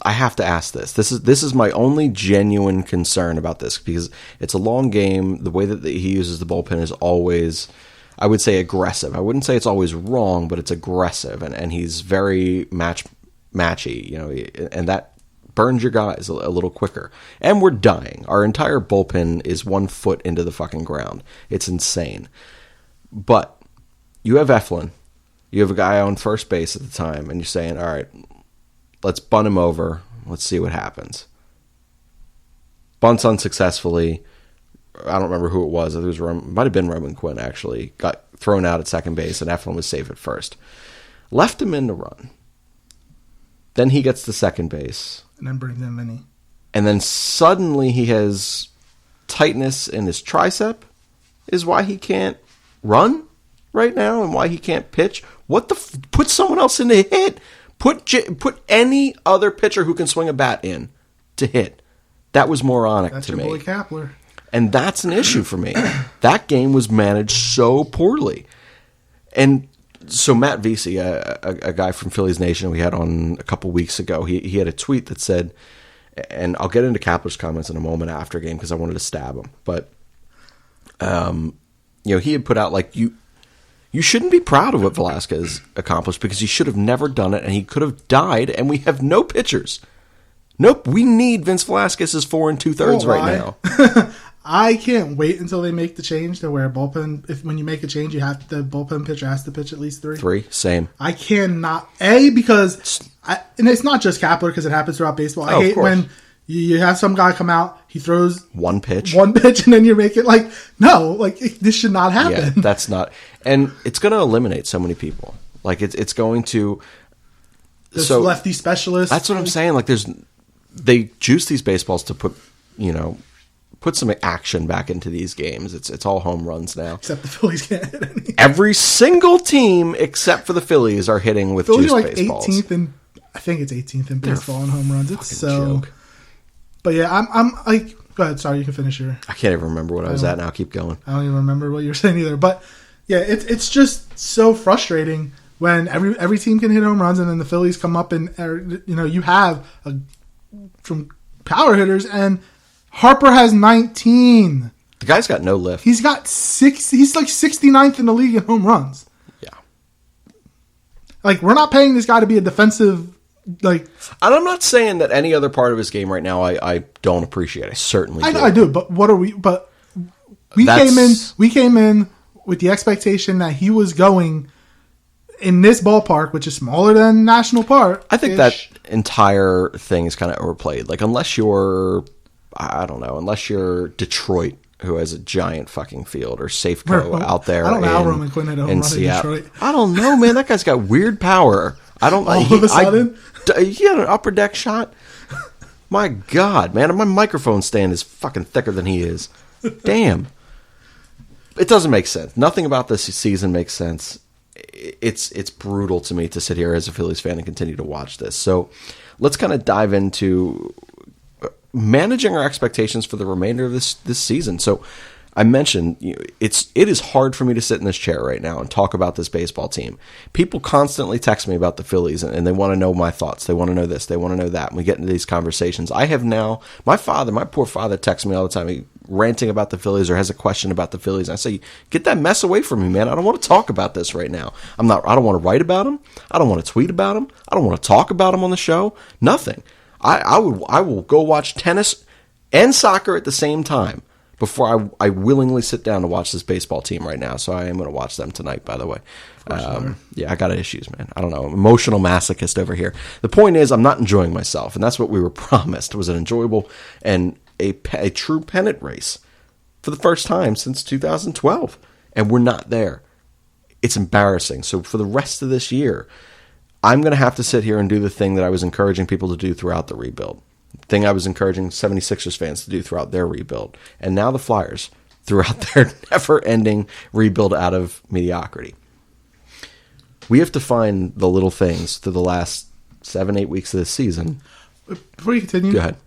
I have to ask this. This is my only genuine concern about this, because it's a long game. The way that he uses the bullpen is always, I would say, aggressive. I wouldn't say it's always wrong, but it's aggressive, and he's very matchy, and that burns your guys a little quicker. And we're dying. Our entire bullpen is 1 foot into the fucking ground. It's insane. But you have Eflin. You have a guy on first base at the time, and you're saying, all right, let's bunt him over. Let's see what happens. Bunts unsuccessfully. I don't remember who it was. It might have been Roman Quinn, actually. Got thrown out at second base, and Eflin was safe at first. Left him in to run. Then he gets to second base. And then brings in Vinny. And then suddenly he has tightness in his tricep, is why he can't run right now and why he can't pitch. Put someone else in to hit. Put any other pitcher who can swing a bat in to hit. That was moronic That's to me. your boy Kapler. And that's an issue for me. That game was managed so poorly. And so Matt Vesey, a guy from Phillies Nation we had on a couple weeks ago, he had a tweet that said, and I'll get into Kapler's comments in a moment after game because I wanted to stab him, but he had put out like you shouldn't be proud of what Velasquez accomplished because he should have never done it and he could have died, and we have no pitchers. Nope, we need Vince Velasquez's 4 2/3 right now. I can't wait until they make the change to where bullpen. When you make a change, the bullpen pitcher has to pitch at least 3. 3, same. I cannot because and it's not just Kapler because it happens throughout baseball. I hate when you have some guy come out, he throws one pitch, and then you make it this should not happen. Yeah, that's not, and it's going to eliminate so many people. Like it's going to. So lefty specialists. That's what I'm saying. Like they juice these baseballs to put some action back into these games. It's all home runs now. Except the Phillies can't hit any. Every single team except for the Phillies are hitting with Phillies juiced are baseballs. 18th I think it's 18th in baseball in home runs. It's so. Joke. But yeah, I'm like, go ahead. Sorry, you can finish your. I can't even remember what I was at now. Keep going. I don't even remember what you were saying either. But yeah, it's just so frustrating when every team can hit home runs and then the Phillies come up and you have from power hitters and Harper has 19. The guy's got no lift. He's got 6. He's like 69th in the league in home runs. Yeah. Like, we're not paying this guy to be a defensive, like. And I'm not saying that any other part of his game right now I don't appreciate. I certainly do. I do, but what are we? But we came in with the expectation that he was going in this ballpark, which is smaller than National Park. I think that entire thing is kind of overplayed. Like, unless you're Detroit, who has a giant fucking field, or Safeco out there. I don't know how Roman Quinn had a home run in Detroit. I don't know, man. That guy's got weird power. I don't. All of a sudden, he had an upper deck shot. My God, man, my microphone stand is fucking thicker than he is. Damn. It doesn't make sense. Nothing about this season makes sense. It's brutal to me to sit here as a Phillies fan and continue to watch this. So let's kind of dive into managing our expectations for the remainder of this season. So I mentioned it is hard for me to sit in this chair right now and talk about this baseball team. People constantly text me about the Phillies and they want to know my thoughts. They want to know this. They want to know that. And we get into these conversations. I have now, my poor father texts me all the time. He ranting about the Phillies or has a question about the Phillies. And I say, get that mess away from me, man. I don't want to talk about this right now. I don't want to write about them. I don't want to tweet about them. I don't want to talk about them on the show. Nothing. I will go watch tennis and soccer at the same time before I willingly sit down to watch this baseball team right now. So I am going to watch them tonight, by the way. Yeah, I got issues, man. I don't know. Emotional masochist over here. The point is, I'm not enjoying myself, and that's what we were promised, was an enjoyable and a true pennant race for the first time since 2012, and we're not there. It's embarrassing. So for the rest of this year, I'm going to have to sit here and do the thing that I was encouraging people to do throughout the rebuild. The thing I was encouraging 76ers fans to do throughout their rebuild. And now the Flyers throughout their never-ending rebuild out of mediocrity. We have to find the little things through the last 7-8 weeks of this season. Before you continue, go ahead.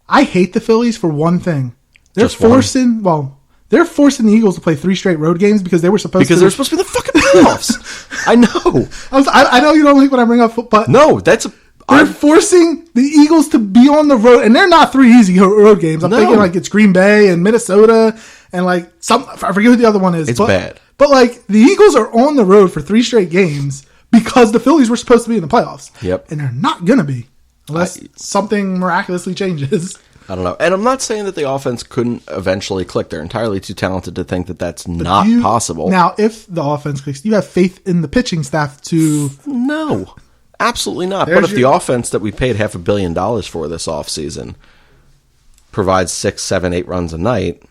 I hate the Phillies for one thing. They're forcing the Eagles to play 3 straight road games because they were supposed to. Because they're supposed to be the fucking playoffs. I know. I know you don't like when I bring up football. No, they're forcing the Eagles to be on the road, and they're not 3 easy road games. I'm thinking like it's Green Bay and Minnesota and like I forget who the other one is. It's bad. But like the Eagles are on the road for 3 straight games because the Phillies were supposed to be in the playoffs. Yep. And they're not going to be unless something miraculously changes. I don't know. And I'm not saying that the offense couldn't eventually click. They're entirely too talented to think that that's not possible. Now, if the offense clicks, you have faith in the pitching staff to... No, absolutely not. But if the offense that we paid $500 million for this offseason provides 6, 7, 8 runs a night,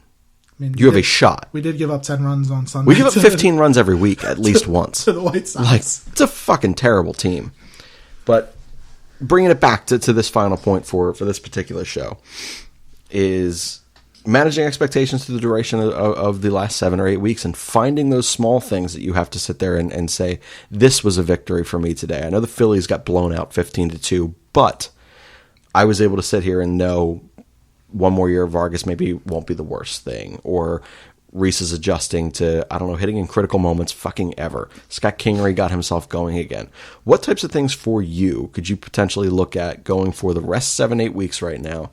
you have a shot. We did give up 10 runs on Sunday. We give up 15 runs every week, at least once. To the White Sox. Like, it's a fucking terrible team. But bringing it back to this final point for this particular show is managing expectations through the duration of the last 7 or 8 weeks and finding those small things that you have to sit there and say, this was a victory for me today. I know the Phillies got blown out 15-2, but I was able to sit here and know one more year of Vargas maybe won't be the worst thing, or Reese is adjusting to, I don't know, hitting in critical moments fucking ever. Scott Kingery got himself going again. What types of things for you could you potentially look at going for the rest 7-8 weeks right now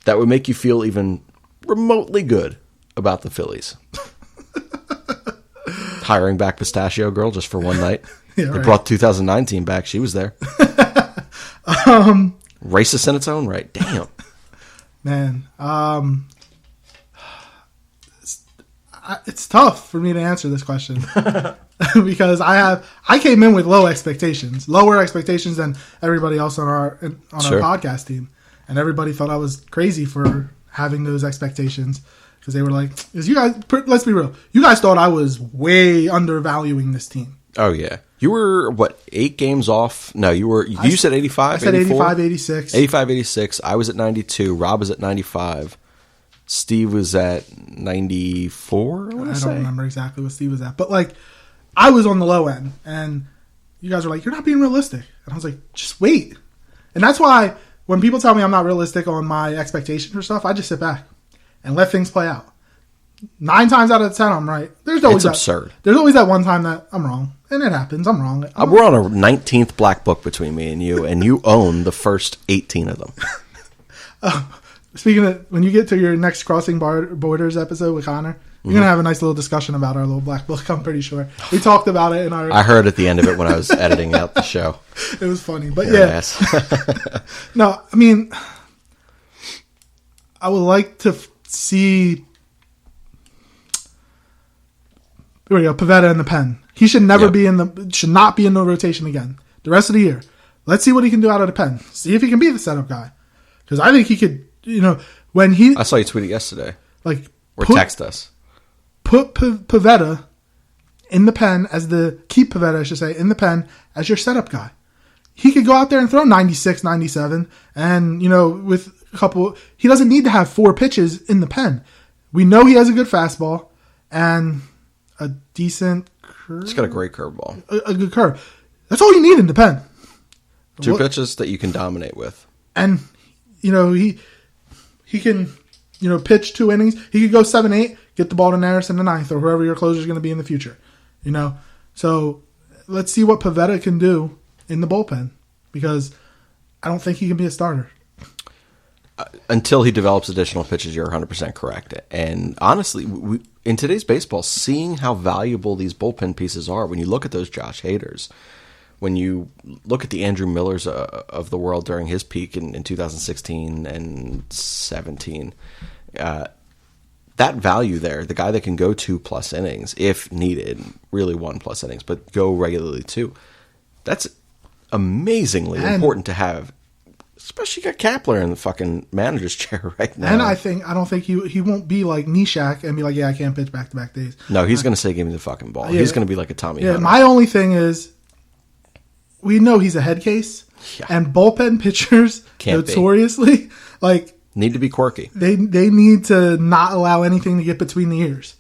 that would make you feel even remotely good about the Phillies? Hiring back Pistachio Girl just for one night. Yeah, they right. brought 2019 back. She was there. Racist in its own right. Damn. Man, it's tough for me to answer this question because I came in with lower expectations than everybody else on our podcast team, and everybody thought I was crazy for having those expectations because they were like, "Is you guys? Let's be real, you guys thought I was way undervaluing this team." Oh yeah, you were what, 8 games off? No, you were. You said 85. I said 85, 86. 85, 86. I was at 92. Rob was at 95. Steve was at 94. I don't remember exactly what Steve was at, but like, I was on the low end, and you guys were like, "You're not being realistic," and I was like, "Just wait." And that's why when people tell me I'm not realistic on my expectation for stuff, I just sit back and let things play out. 9 times out of 10, I'm right. It's absurd. There's always that one time that I'm wrong, and it happens. I'm wrong. We're on a 19th black book between me and you own the first 18 of them. Speaking of, when you get to your next Crossing Borders episode with Connor, you're going to have a nice little discussion about our little black book, I'm pretty sure. We talked about it in our... I heard at the end of it when I was editing out the show. It was funny, but You're yeah. No, I mean, I would like to see... Here we go, Pivetta in the pen. He should never should not be in the rotation again. The rest of the year. Let's see what he can do out of the pen. See if he can be the setup guy. Because I think he could, when he... I saw you tweet it yesterday. Or text us. Put Pivetta in the pen keep Pivetta, I should say, in the pen as your setup guy. He could go out there and throw 96, 97, and, with a couple... He doesn't need to have 4 pitches in the pen. We know he has a good fastball, and a decent curve. He's got a great curveball. A good curve. That's all you need in the pen. 2 pitches that you can dominate with. And, he can, pitch 2 innings. He could go 7-8, get the ball to Neris in the 9th, or whoever your closer is going to be in the future. So let's see what Pivetta can do in the bullpen, because I don't think he can be a starter. Until he develops additional pitches, you're 100% correct. And honestly, in today's baseball, seeing how valuable these bullpen pieces are, when you look at those Josh Haders, when you look at the Andrew Millers of the world during his peak in 2016 and 17, that value there, the guy that can go 2+ innings if needed, really 1+ innings, but go regularly 2, that's amazingly important to have Especially got Kapler in the fucking manager's chair right now. And I don't think he won't be like Nishak and be like, yeah, I can't pitch back-to-back days. No, he's going to say, give me the fucking ball. He's going to be like a Tommy Hunter. My only thing is, we know he's a head case, and bullpen pitchers notoriously need to be quirky. They need to not allow anything to get between the ears.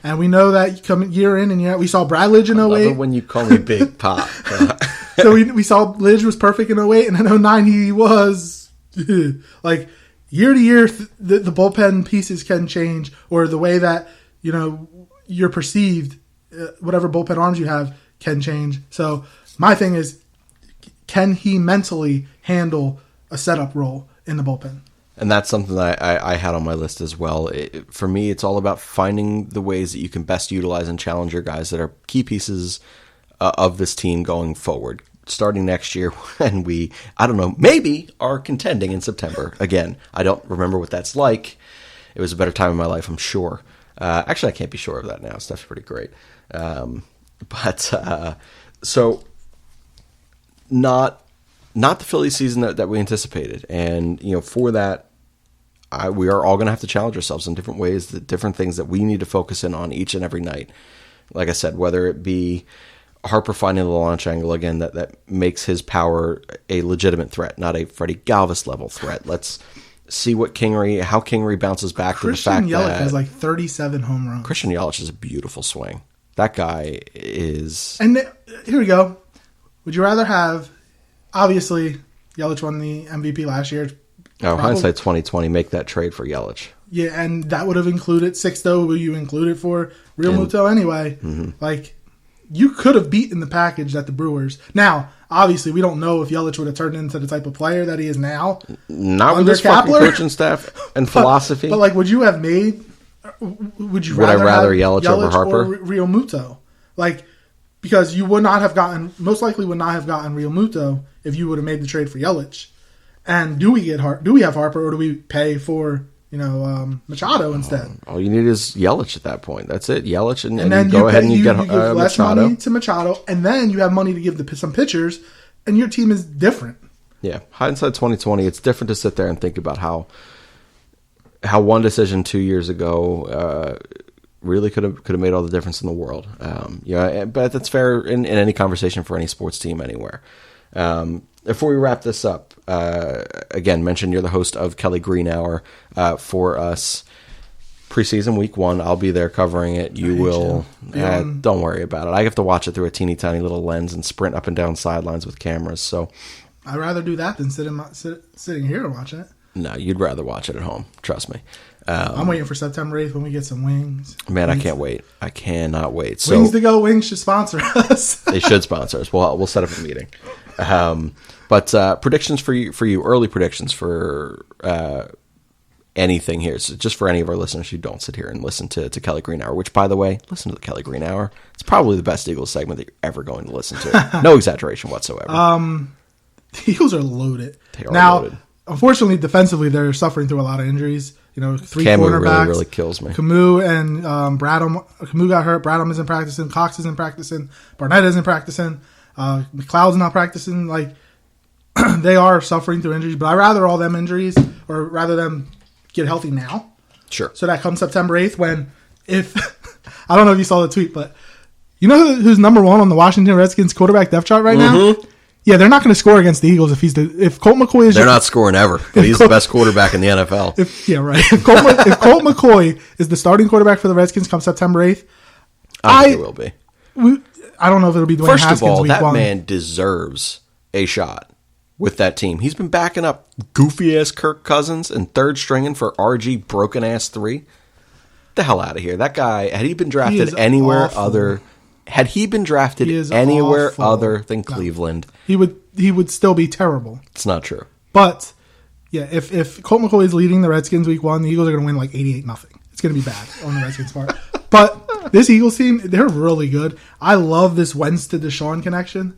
And we know that coming year in and year out. We saw Brad Lidge in 08. I love it when you call me Big Pop. So we saw Lidge was perfect in 08, and in 09 he was like year to year. The bullpen pieces can change, or the way that you're perceived, whatever bullpen arms you have can change. So my thing is, can he mentally handle a setup role in the bullpen? And that's something that I had on my list as well. For me, it's all about finding the ways that you can best utilize and challenge your guys that are key pieces of this team going forward. Starting next year when we, I don't know, maybe are contending in September. Again, I don't remember what that's like. It was a better time in my life, I'm sure. Actually, I can't be sure of that now. Stuff's pretty great. So not the Phillies season that we anticipated. And, for that, we are all going to have to challenge ourselves in different ways, the different things that we need to focus in on each and every night. Like I said, whether it be Harper finding the launch angle again that makes his power a legitimate threat, not a Freddie Galvis level threat. Let's see how Kingery bounces back Christian to the fact Yelich that has like 37 home runs. Christian Yelich is a beautiful swing. That guy is. And here we go. Would you rather have? Obviously, Yelich won the MVP last year. Hindsight 2020. Make that trade for Yelich. Yeah, and that would have included Sixto. Will you include it for Real Muto anyway? Mm-hmm. You could have beaten the package that the Brewers. Now, obviously, we don't know if Yelich would have turned into the type of player that he is now. Not with this fucking coaching staff and philosophy. But would you have made? Would I rather Yelich over Harper or Real Muto? Because you would not have gotten, most likely would not have gotten Real Muto if you would have made the trade for Yelich. And do we have Harper, or do we pay for Machado instead? All you need is Yelich at that point. That's it. Yelich, and then you go go ahead and you get give less Machado. Money to Machado, and then you have money to give some pitchers, and your team is different. Yeah, hindsight 2020. It's different to sit there and think about how one decision 2 years ago really could have made all the difference in the world. But that's fair in any conversation for any sports team anywhere. Before we wrap this up, again, mention you're the host of Kelly Green Hour for us. Preseason week 1, I'll be there covering it. You will. Don't worry about it. I have to watch it through a teeny tiny little lens and sprint up and down sidelines with cameras. So I'd rather do that than sitting here watching it. No, you'd rather watch it at home. Trust me. I'm waiting for September 8th when we get some wings. Man, I can't wait. I cannot wait. So, Wings to Go. Wings should sponsor us. They should sponsor us. We'll set up a meeting. But predictions for you, early predictions for anything here. So just for any of our listeners who don't sit here and listen to Kelly Green Hour, which, by the way, listen to the Kelly Green Hour. It's probably the best Eagles segment that you're ever going to listen to. No exaggeration whatsoever. The Eagles are loaded. They are loaded. Unfortunately, defensively, they're suffering through a lot of injuries. 3 Camus cornerbacks. really kills me. Camus and Bradham. Camus got hurt. Bradham isn't practicing. Cox isn't practicing. Barnett isn't practicing. McLeod's not practicing. They are suffering through injuries. But I'd rather all them injuries, or rather them get healthy now. Sure. So that comes September 8th I don't know if you saw the tweet, but you know who's number 1 on the Washington Redskins quarterback depth chart right now? Yeah, they're not going to score against the Eagles if Colt McCoy is. They're not scoring ever. He's the best quarterback in the NFL. If Colt McCoy is the starting quarterback for the Redskins come September 8th, I think it will be. I don't know if it'll be Dwayne First Haskins. First of all, week that 1. man deserves a shot with that team. He's been backing up goofy ass Kirk Cousins and third stringing for RG broken ass 3. The hell out of here. That guy, had he been drafted anywhere other. Had he been drafted anywhere other than Cleveland, he would still be terrible. It's not true. But yeah, if Colt McCoy is leading the Redskins week 1, the Eagles are going to win 88-0. It's going to be bad on the Redskins part. But this Eagles team, they're really good. I love this Wentz to Deshaun connection.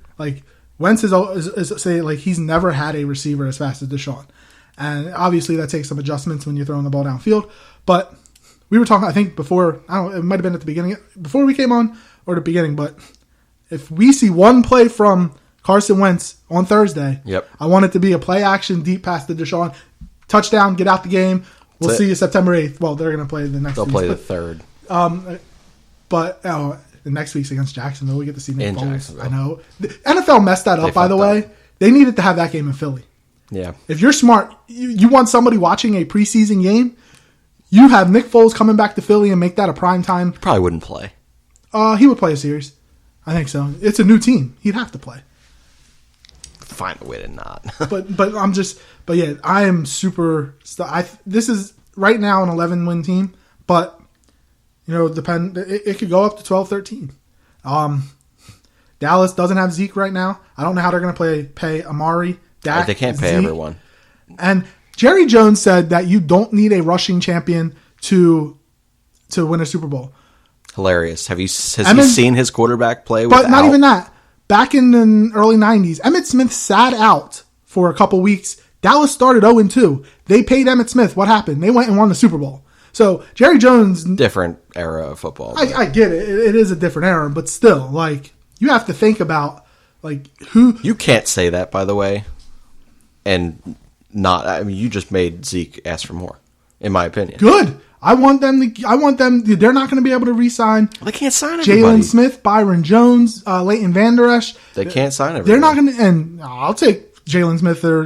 Wentz is he's never had a receiver as fast as Deshaun, and obviously that takes some adjustments when you're throwing the ball downfield. But we were talking, I think before, I don't know, it might have been at the beginning before we came on. Or the beginning, but if we see one play from Carson Wentz on Thursday. Yep. I want it to be a play action, deep pass to Deshaun. Touchdown, get out the game. We'll see you September 8th. Well, they're going to play the next week. They'll play the 3rd. But the next week's against Jacksonville. We get to see Nick Foles. I know. The NFL messed that up, by the way. They needed to have that game in Philly. Yeah. If you're smart, you want somebody watching a preseason game, you have Nick Foles coming back to Philly and make that a prime time. He probably wouldn't play. He would play a series. I think so. It's a new team. He'd have to play. Find a way to not. but yeah, I am super. This is right now an 11-win team, but it could go up to 12-13. Dallas doesn't have Zeke right now. I don't know how they're going to pay Amari. Dak, they can't pay Zeke. everyone. And Jerry Jones said that you don't need a rushing champion to win a Super Bowl. Hilarious. Has he seen his quarterback play? But not even that. Back in the early 90s, Emmitt Smith sat out for a couple weeks. Dallas started 0-2. They paid Emmitt Smith. What happened? They went and won the Super Bowl. So Jerry Jones... Different era of football. I get it. It is a different era, but still, you have to think about, who... You can't say that, by the way, and not... I mean, you just made Zeke ask for more, in my opinion. Good. I want them. They're not going to be able to re-sign. They can't sign everybody. Jalen Smith, Byron Jones, Leighton Vander Esch. They can't sign everybody. They're not going to. And I'll take Jalen Smith or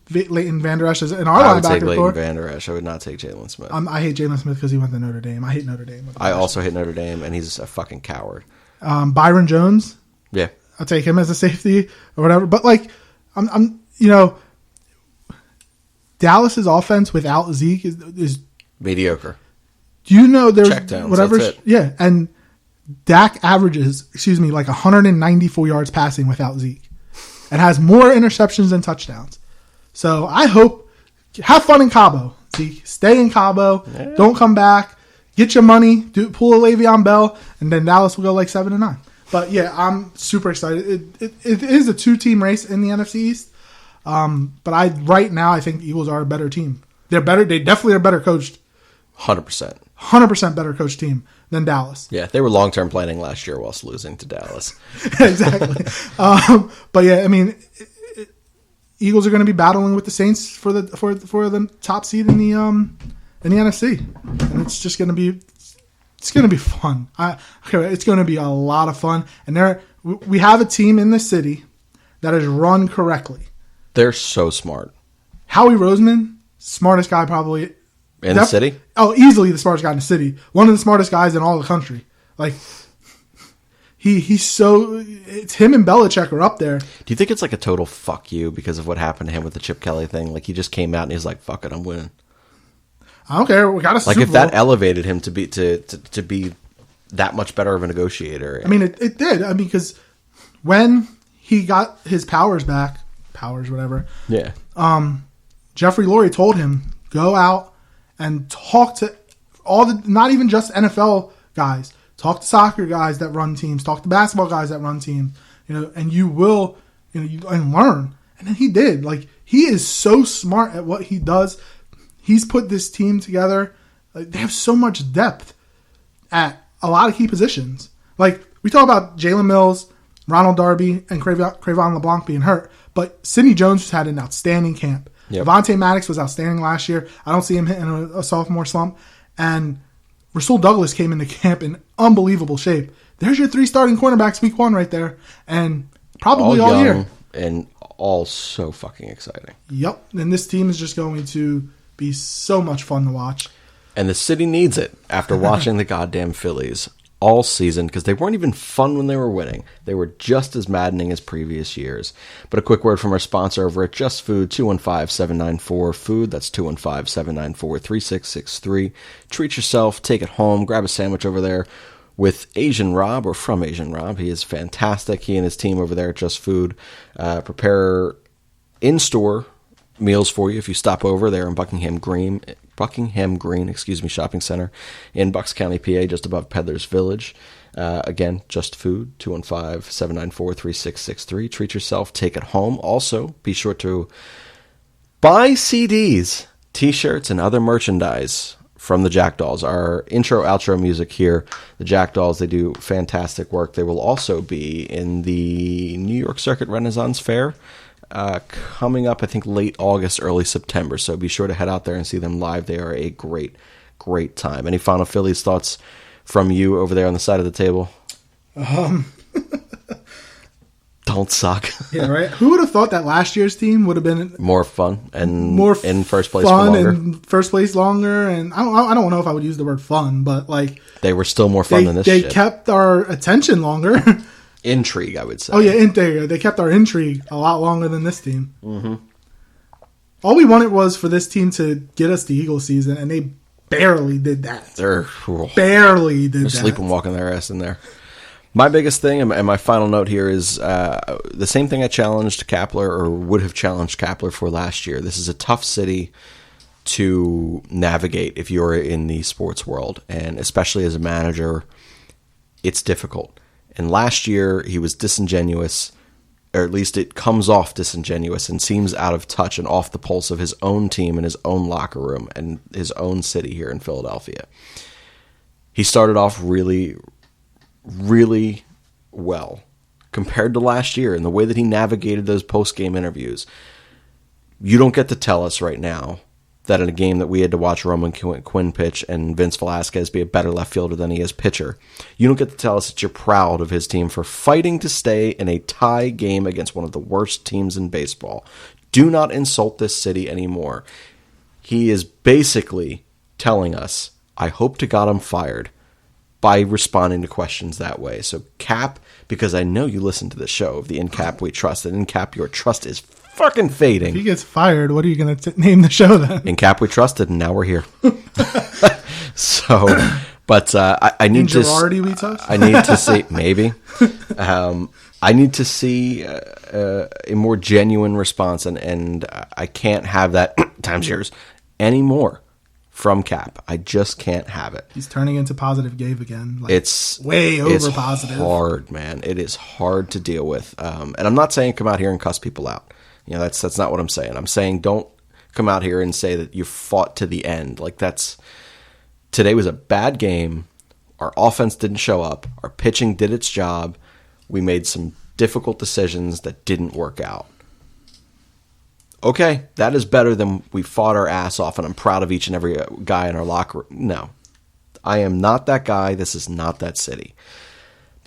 Leighton Vander Esch as an our linebacker. I would take Leighton Vander Esch. I would not take Jalen Smith. I hate Jalen Smith because he went to Notre Dame. I hate Notre Dame. I also hate Notre Dame, and he's a fucking coward. Byron Jones. Yeah, I'll take him as a safety or whatever. But Dallas's offense without Zeke is mediocre. Do you know there's checkdowns, whatever? That's it. Yeah, and Dak averages, 194 yards passing without Zeke, and has more interceptions than touchdowns. So I hope have fun in Cabo, Zeke. Stay in Cabo. Yeah. Don't come back. Get your money. Pull a Le'Veon Bell, and then Dallas will go 7-9. But yeah, I'm super excited. It is a 2-team race in the NFC East. But right now I think the Eagles are a better team. They're better. They definitely are better coached. 100%. 100% better coach team than Dallas. Yeah, they were long-term planning last year whilst losing to Dallas. Exactly. But yeah, I mean, Eagles are going to be battling with the Saints for the top seed in the NFC, and it's just going to be fun. It's going to be a lot of fun, and we have a team in the city that is run correctly. They're so smart. Howie Roseman, smartest guy probably. In the city? Oh, easily the smartest guy in the city. One of the smartest guys in all the country. It's him and Belichick are up there. Do you think it's a total fuck you because of what happened to him with the Chip Kelly thing? He just came out and he's like, fuck it, I'm winning. I don't care. We got a Super Bowl. If that elevated him to be that much better of a negotiator. I mean, it did. I mean, because when he got his whatever. Yeah. Jeffrey Lurie told him, go out and talk to not even just NFL guys. Talk to soccer guys that run teams. Talk to basketball guys that run teams. And you will, and learn. And then he did. He is so smart at what he does. He's put this team together. They have so much depth at a lot of key positions. We talk about Jalen Mills, Ronald Darby, and Crayvon LeBlanc being hurt. But Sidney Jones had an outstanding camp. Yep. Devontae Maddox was outstanding last year. I don't see him hitting a sophomore slump. And Rasul Douglas came into camp in unbelievable shape. There's your 3 starting cornerbacks week 1 right there. And probably all year. And all so fucking exciting. Yep. And this team is just going to be so much fun to watch. And the city needs it after watching the goddamn Phillies all season because they weren't even fun when they were winning. They were just as maddening as previous years. But a quick word from our sponsor over at Just Food, 215-794-FOOD. That's 215-794-3663. Treat yourself, take it home, grab a sandwich over there with Asian Rob or from Asian Rob. He is fantastic. He and his team over there at Just Food prepare in-store meals for you if you stop over there in Buckingham Green, shopping center in Bucks County, PA, just above Peddler's Village. Again, Just Food, 215-794-3663. Treat yourself, take it home. Also, be sure to buy CDs, T-shirts, and other merchandise from the Jackdaws. Our intro, outro music here, the Jackdaws, they do fantastic work. They will also be in the New York Circuit Renaissance Fair coming up, I think, late August, early September. So be sure to head out there and see them live. They are a great, great time. Any final Phillies thoughts from you over there on the side of the table? Don't suck. Yeah, right. Who would have thought that last year's team would have been more fun and more in first place fun for longer? And first place longer? And I don't know if I would use the word fun, but like they were still more fun than this. They shit. kept our attention longer. Intrigue, I would say. Oh yeah, they kept our intrigue a lot longer than this team. Mm-hmm. All we wanted was for this team to get us the Eagles season, and they barely did that. They're sleeping walking their ass in there. My biggest thing and my final note here is the same thing I challenged Kapler, or would have challenged Kapler for last year. This is a tough city to navigate if you're in the sports world, and especially as a manager, it's difficult. And last year he was disingenuous, or at least it comes off disingenuous and seems out of touch and off the pulse of his own team and his own locker room and his own city here in Philadelphia. He started off really well compared to last year, and the way that he navigated those post-game interviews. You don't get to tell us right now that in a game that we had to watch Roman Quinn pitch and Vince Velasquez be a better left fielder than he is pitcher, you don't get to tell us that you're proud of his team for fighting to stay in a tie game against one of the worst teams in baseball. Do not insult this city anymore. He is basically telling us, I hope to God I'm fired, by responding to questions that way. So Kap, because I know you listen to the show of the In Kap We Trust, and In Kap your trust is fucking fading. If he gets fired, what are you going to name the show then? In Kap We Trusted, and now we're here. So, but I need to. We trust? I need to see maybe. I need to see a more genuine response, and I can't have that times yours anymore. From Kap. I just can't have it. He's turning into positive Gabe again. Like, it's way over positive. It's hard, man. It is hard to deal with. And I'm not saying come out here and cuss people out. You know, that's not what I'm saying. I'm saying don't come out here and say that you fought to the end. Like today was a bad game. Our offense didn't show up. Our pitching did its job. We made some difficult decisions that didn't work out. Okay, that is better than we fought our ass off, and I'm proud of each and every guy in our locker room. No, I am not that guy. This is not that city.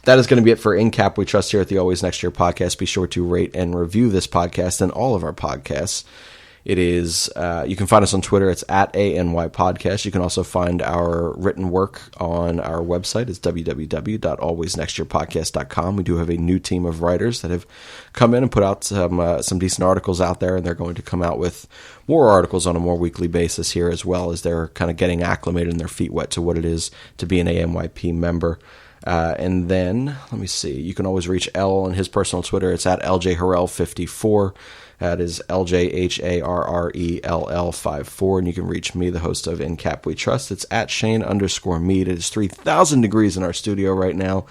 That is going to be it for In Kap We Trust here at the Always Next Year podcast. Be sure to rate and review this podcast and all of our podcasts. It is, you can find us on Twitter. It's at ANY Podcast. You can also find our written work on our website. It's www.alwaysnextyearpodcast.com. We do have a new team of writers that have come in and put out some decent articles out there, and they're going to come out with more articles on a more weekly basis here, as well as they're kind of getting acclimated and their feet wet to what it is to be an ANYP member. And then, let me see, you can always reach L on his personal Twitter. It's at LJHarrell54. That is LJHarrell54. And you can reach me, the host of In Kap We Trust. It's at Shane_Meade. It is 3,000 degrees in our studio right now.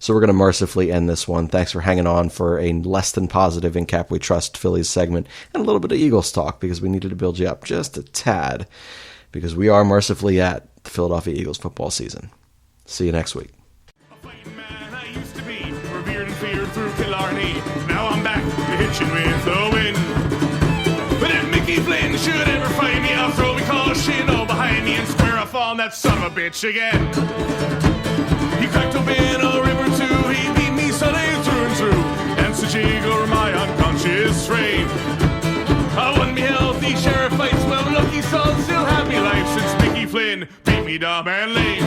So we're going to mercifully end this one. Thanks for hanging on for a less than positive In Kap We Trust Phillies segment and a little bit of Eagles talk, because we needed to build you up just a tad, because we are mercifully at the Philadelphia Eagles football season. See you next week. Now I'm back to hitching with the wind. But if Mickey Flynn should ever find me, I'll throw me caution all behind me and square off on that son of a bitch again. He cracked open a river too, he beat me Sunday through and through, and such over my unconscious frame. I won me healthy sheriff fights, well lucky son still had me life since Mickey Flynn beat me dumb and lame.